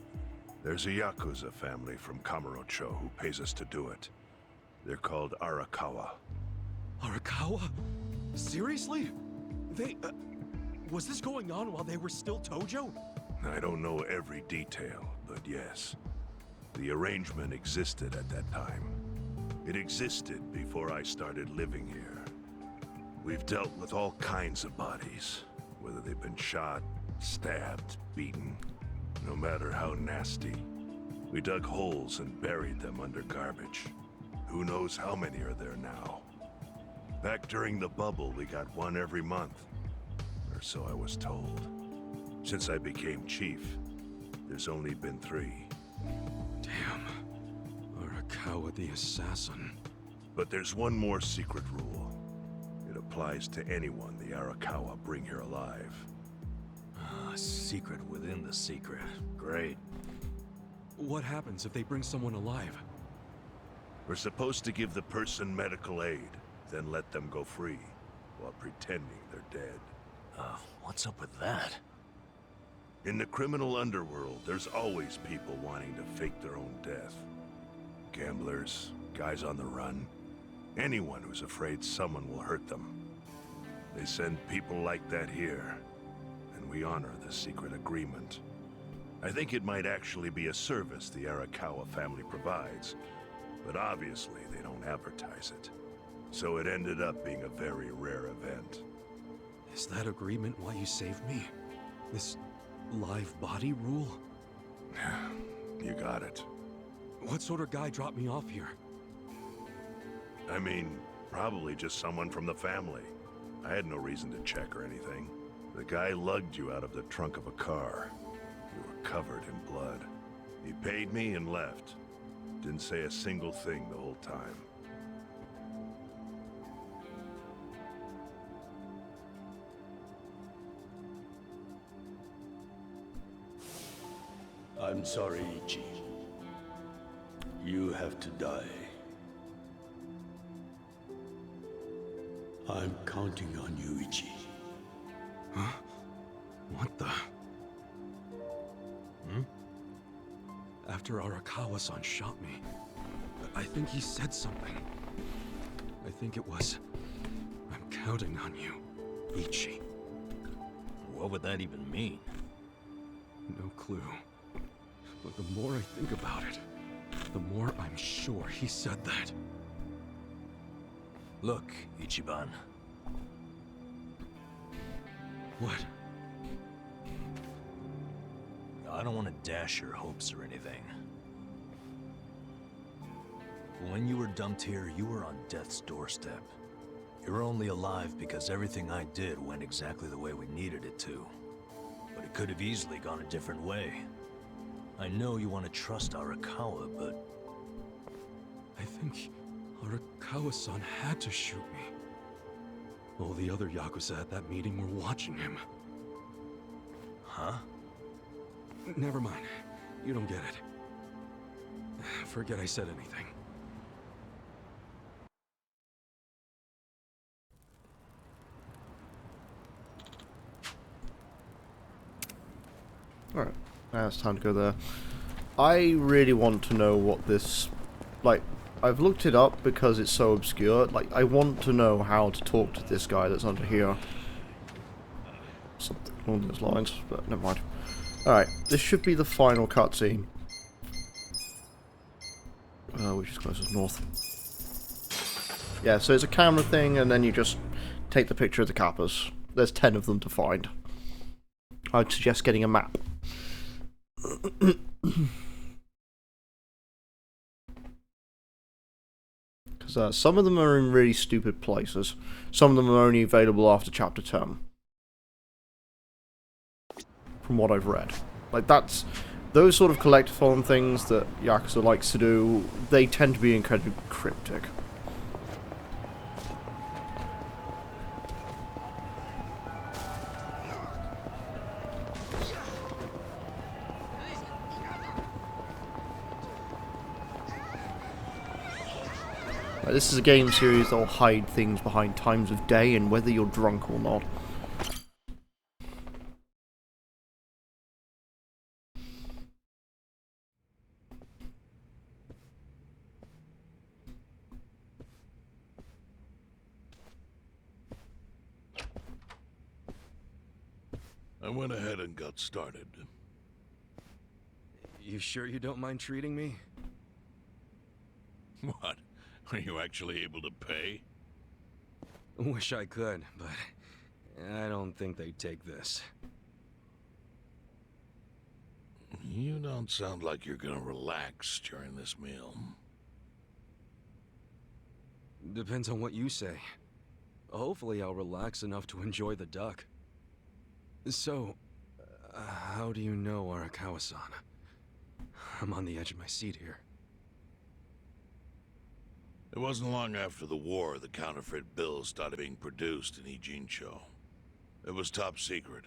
There's a Yakuza family from Kamurocho who pays us to do it. They're called Arakawa. Arakawa? Seriously? They, was this going on while they were still Tojo? I don't know every detail, but yes. The arrangement existed at that time. It existed before I started living here. We've dealt with all kinds of bodies, whether they've been shot, stabbed, beaten, no matter how nasty. We dug holes and buried them under garbage. Who knows how many are there now? Back during the bubble, we got one every month. Or so I was told. Since I became chief, there's only been 3. Damn. Arakawa the assassin. But there's one more secret rule. It applies to anyone the Arakawa bring here alive. Secret within the secret. Great. What happens if they bring someone alive? We're supposed to give the person medical aid, then let them go free, while pretending they're dead. What's up with that? In the criminal underworld, there's always people wanting to fake their own death. Gamblers, guys on the run. Anyone who's afraid someone will hurt them. They send people like that here, and we honor the secret agreement. I think it might actually be a service the Arakawa family provides, but obviously they don't advertise it. So it ended up being a very rare event. Is that agreement why you saved me? This live body rule? You got it. What sort of guy dropped me off here? I mean, probably just someone from the family. I had no reason to check or anything. The guy lugged you out of the trunk of a car. You were covered in blood. He paid me and left. Didn't say a single thing the whole time. I'm sorry, Ichi. You have to die. I'm counting on you, Ichi. Huh? What the? After Arakawa-san shot me, I think he said something. I think it was, I'm counting on you, Ichi. What would that even mean? No clue. But the more I think about it, the more I'm sure he said that. Look, Ichiban. What? I don't want to dash your hopes or anything. When you were dumped here, you were on death's doorstep. You're only alive because everything I did went exactly the way we needed it to. But it could have easily gone a different way. I know you want to trust Arakawa, but... I think Arakawa-san had to shoot me. All the other Yakuza at that meeting were watching him. Huh? Never mind. You don't get it. Forget I said anything. Alright, now it's time to go there. I really want to know what this... Like, I've looked it up because it's so obscure. Like, I want to know how to talk to this guy that's under here. Something along those lines, but never mind. Alright, this should be the final cutscene. Which is closest north. Yeah, so it's a camera thing, and then you just take the picture of the kappas. There's 10 of them to find. I'd suggest getting a map. Because some of them are in really stupid places. Some of them are only available after Chapter 10. From what I've read. Like, that's... Those sort of collectathon things that Yakuza likes to do, they tend to be incredibly cryptic. Like, this is a game series that'll hide things behind times of day and whether you're drunk or not. I went ahead and got started. You sure you don't mind treating me? What? Are you actually able to pay? Wish I could, but I don't think they'd take this. You don't sound like you're gonna relax during this meal. Depends on what you say. Hopefully I'll relax enough to enjoy the duck. So, how do you know Arakawa-san? I'm on the edge of my seat here. It wasn't long after the war the counterfeit bills started being produced in Ijincho. It was top secret.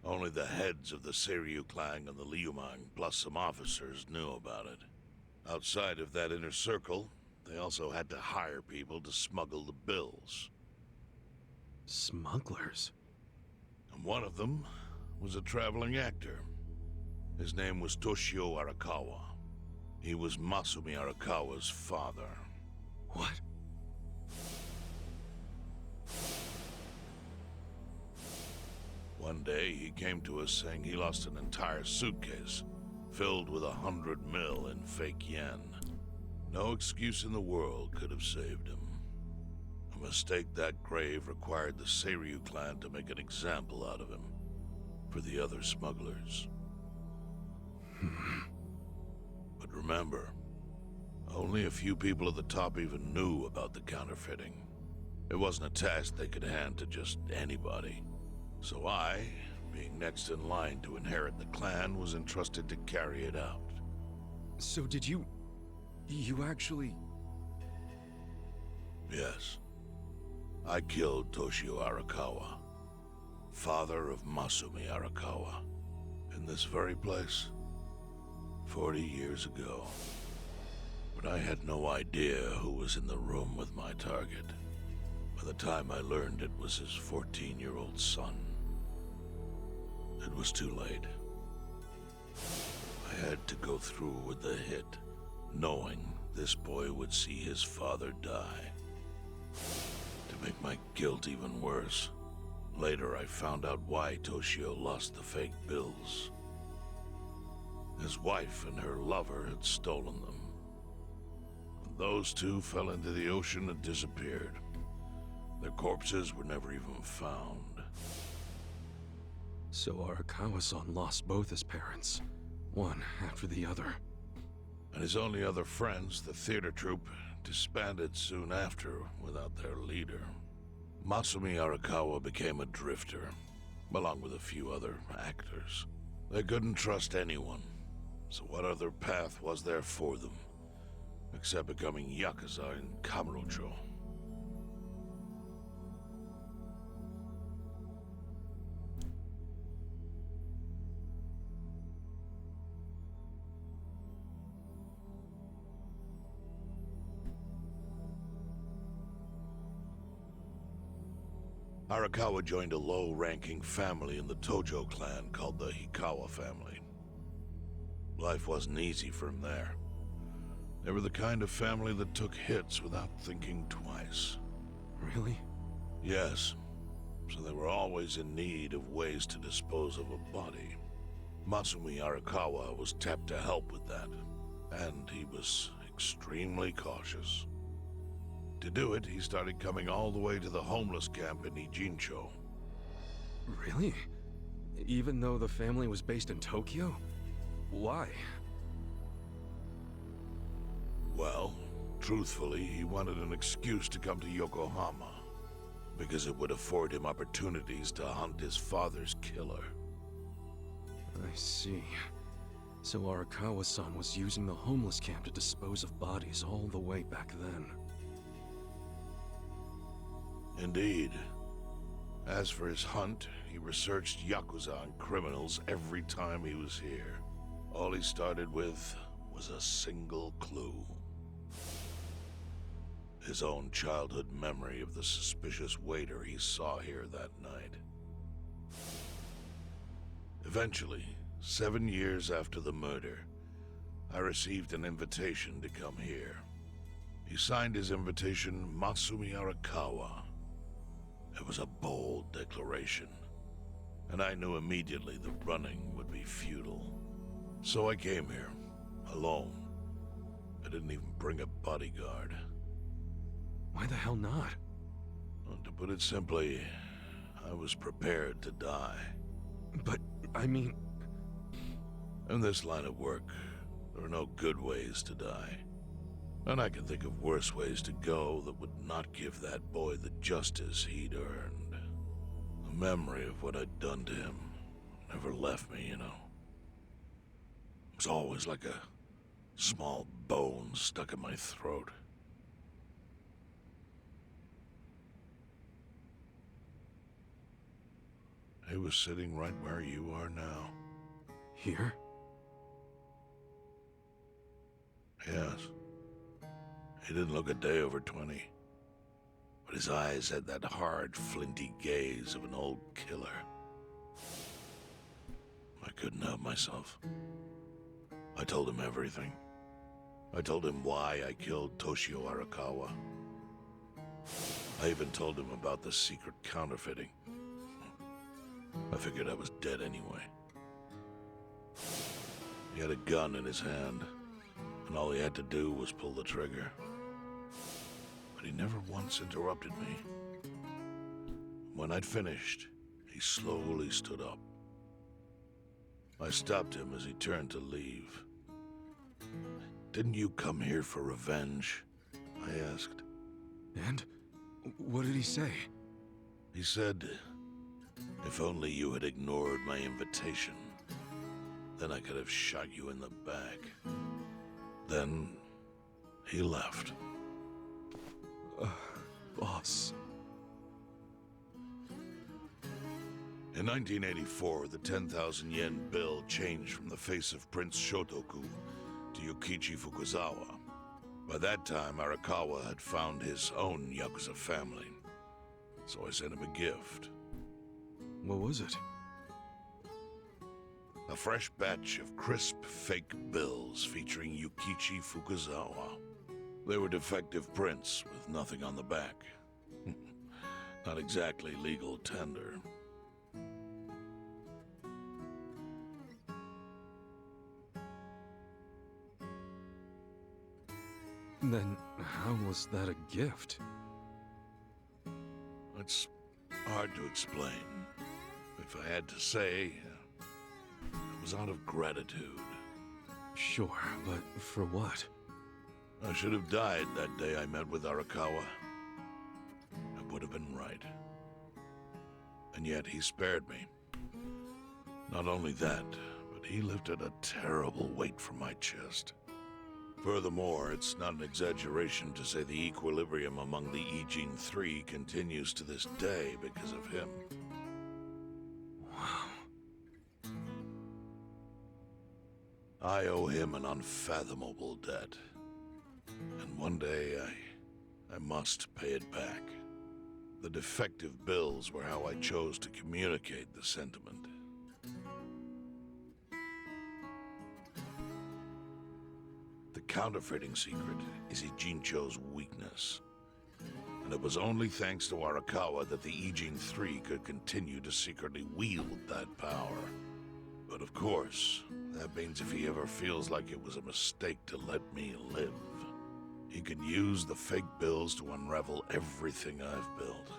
Only the heads of the Seiryu clan and the Liumang, plus some officers, knew about it. Outside of that inner circle, they also had to hire people to smuggle the bills. Smugglers? And one of them was a traveling actor. His name was Toshio Arakawa. He was Masumi Arakawa's father. What? One day, he came to us saying he lost an entire suitcase filled with 100 mil in fake yen. No excuse in the world could have saved him. A mistake that grave required the Seiryu clan to make an example out of him for the other smugglers. But remember, only a few people at the top even knew about the counterfeiting. It wasn't a task they could hand to just anybody. So I, being next in line to inherit the clan, was entrusted to carry it out. So did you actually... Yes. I killed Toshio Arakawa, father of Masumi Arakawa, in this very place, 40 years ago. But I had no idea who was in the room with my target. By the time I learned it was his 14-year-old son, it was too late. I had to go through with the hit, knowing this boy would see his father die. To make my guilt even worse, later I found out why Toshio lost the fake bills. His wife and her lover had stolen them. Those two fell into the ocean and disappeared. Their corpses were never even found. So Arakawa-san lost both his parents, one after the other. And his only other friends, the theater troupe, disbanded soon after without their leader. Masumi Arakawa became a drifter, along with a few other actors. They couldn't trust anyone, so what other path was there for them, except becoming Yakuza in Kamurocho? Arakawa joined a low-ranking family in the Tojo clan called the Hikawa family. Life wasn't easy for him there. They were the kind of family that took hits without thinking twice. Really? Yes. So they were always in need of ways to dispose of a body. Masumi Arakawa was tapped to help with that, and he was extremely cautious. To do it, he started coming all the way to the homeless camp in Ijincho. Really? Even though the family was based in Tokyo? Why? Well, truthfully, he wanted an excuse to come to Yokohama, because it would afford him opportunities to hunt his father's killer. I see. So Arakawa-san was using the homeless camp to dispose of bodies all the way back then. Indeed. As for his hunt, he researched Yakuza and criminals every time he was here. All he started with was a single clue. His own childhood memory of the suspicious waiter he saw here that night. Eventually, 7 years after the murder, I received an invitation to come here. He signed his invitation Masumi Arakawa. It was a bold declaration, and I knew immediately the running would be futile. So I came here, alone. I didn't even bring a bodyguard. Why the hell not? Well, to put it simply, I was prepared to die. But, I mean... In this line of work, there are no good ways to die. And I can think of worse ways to go that would not give that boy the justice he'd earned. The memory of what I'd done to him never left me, you know. It was always like a small bone stuck in my throat. He was sitting right where you are now. Here? Yes. He didn't look a day over 20. But his eyes had that hard, flinty gaze of an old killer. I couldn't help myself. I told him everything. I told him why I killed Toshio Arakawa. I even told him about the secret counterfeiting. I figured I was dead anyway. He had a gun in his hand, and all he had to do was pull the trigger. But he never once interrupted me. When I'd finished, he slowly stood up. I stopped him as he turned to leave. "Didn't you come here for revenge?" I asked. And? What did he say? He said, "If only you had ignored my invitation, then I could have shot you in the back." Then he left. Boss. In 1984, the 10,000 yen bill changed from the face of Prince Shotoku to Yukichi Fukuzawa. By that time, Arakawa had found his own Yakuza family, so I sent him a gift. What was it? A fresh batch of crisp fake bills featuring Yukichi Fukuzawa. They were defective prints with nothing on the back. Not exactly legal tender. Then how was that a gift? It's hard to explain. If I had to say, it was out of gratitude. Sure, but for what? I should have died that day I met with Arakawa. I would have been right. And yet he spared me. Not only that, but he lifted a terrible weight from my chest. Furthermore, it's not an exaggeration to say the equilibrium among the Ijin Three continues to this day because of him. Wow. I owe him an unfathomable debt. And one day, I must pay it back. The defective bills were how I chose to communicate the sentiment. The counterfeiting secret is Ijincho's weakness. And it was only thanks to Arakawa that the Ijin Three could continue to secretly wield that power. But of course, that means if he ever feels like it was a mistake to let me live, he can use the fake bills to unravel everything I've built.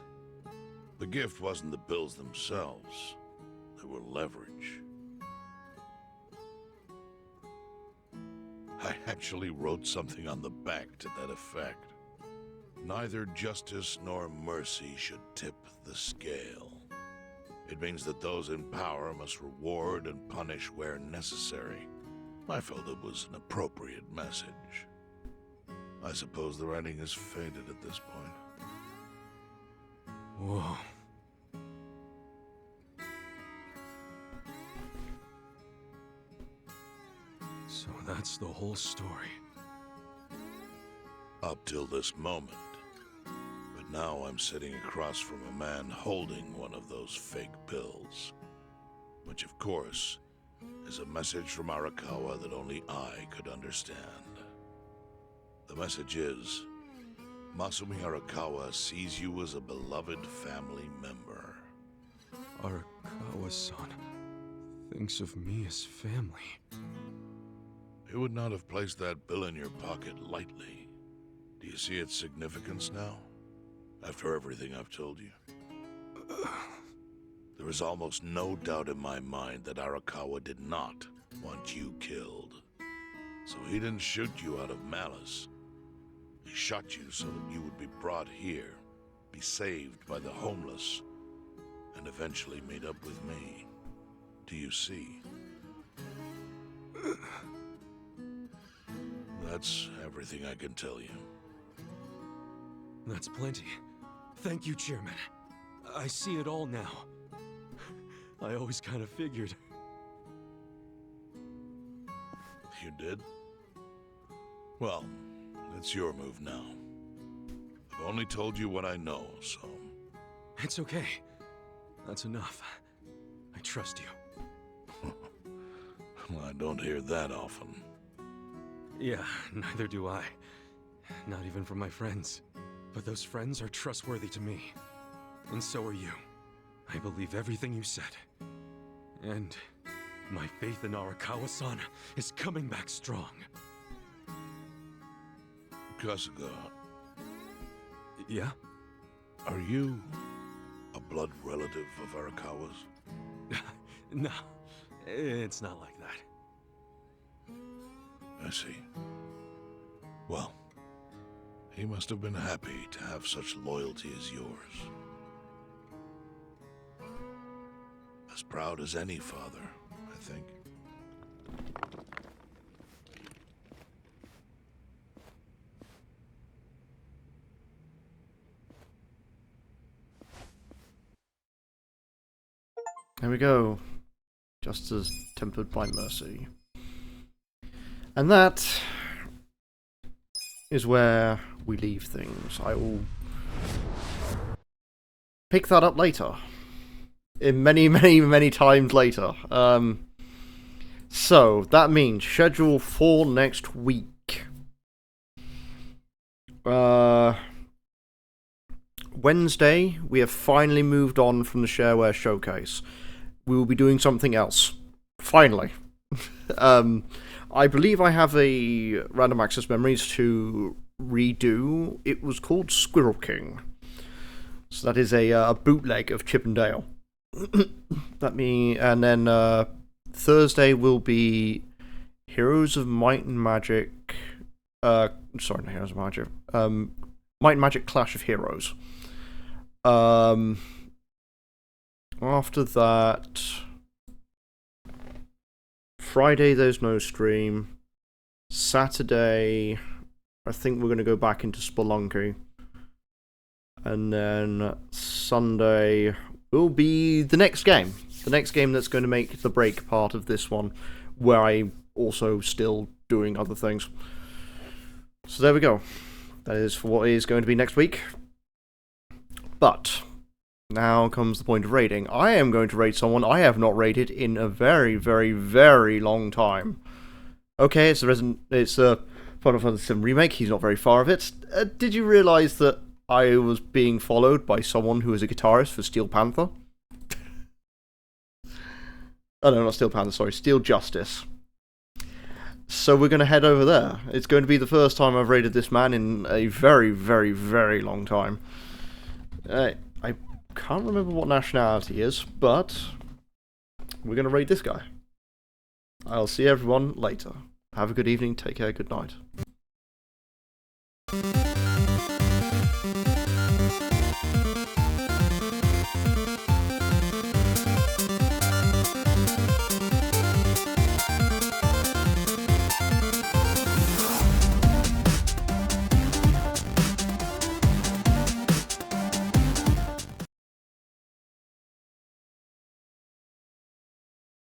The gift wasn't the bills themselves. They were leverage. I actually wrote something on the back to that effect. Neither justice nor mercy should tip the scale. It means that those in power must reward and punish where necessary. I felt it was an appropriate message. I suppose the writing is faded at this point. Whoa. So that's the whole story. Up till this moment. But now I'm sitting across from a man holding one of those fake bills. Which, of course, is a message from Arakawa that only I could understand. The message is, Masumi Arakawa sees you as a beloved family member. Arakawa-san thinks of me as family. He would not have placed that bill in your pocket lightly. Do you see its significance now? After everything I've told you? There is almost no doubt in my mind that Arakawa did not want you killed. So he didn't shoot you out of malice. He shot you so that you would be brought here, be saved by the homeless, and eventually meet up with me. Do you see? That's everything I can tell you. That's plenty. Thank you, Chairman. I see it all now. I always kind of figured. You did? Well, it's your move now. I've only told you what I know, so... It's okay. That's enough. I trust you. Well, I don't hear that often. Yeah, neither do I. Not even from my friends. But those friends are trustworthy to me. And so are you. I believe everything you said. And my faith in Arakawa-san is coming back strong. Kasuga. Yeah? Are you a blood relative of Arakawa's? No, it's not like that. I see. Well, he must have been happy to have such loyalty as yours. As proud as any father, I think. There we go. Justice tempered by mercy. And that is where we leave things. I will pick that up later. In many times later. So, that means schedule for next week. Wednesday, we have finally moved on from the Shareware Showcase. We will be doing something else. Finally. I believe I have a Random Access Memories to redo. It was called Squirrel King. So that is a bootleg of Chip and Dale. And then Thursday will be Heroes of Might and Magic. Sorry, not Heroes of Magic. Might and Magic Clash of Heroes. After that, Friday there's no stream. Saturday, I think we're going to go back into Spelunky. And then Sunday will be the next game. The next game that's going to make the break part of this one, where I'm also still doing other things. So there we go. That is for what is going to be next week. But now comes the point of raiding. I am going to raid someone I have not raided in a very, very, very long time. Okay, it's a Final Fantasy VII Remake. He's not very far of it. Did you realise that I was being followed by someone who is a guitarist for Steel Panther? Oh no, not Steel Panther, sorry, Steel Justice. So we're going to head over there. It's going to be the first time I've raided this man in a very, very, very long time. I can't remember what nationality he is, but we're going to raid this guy. I'll see everyone later. Have a good evening, take care, good night.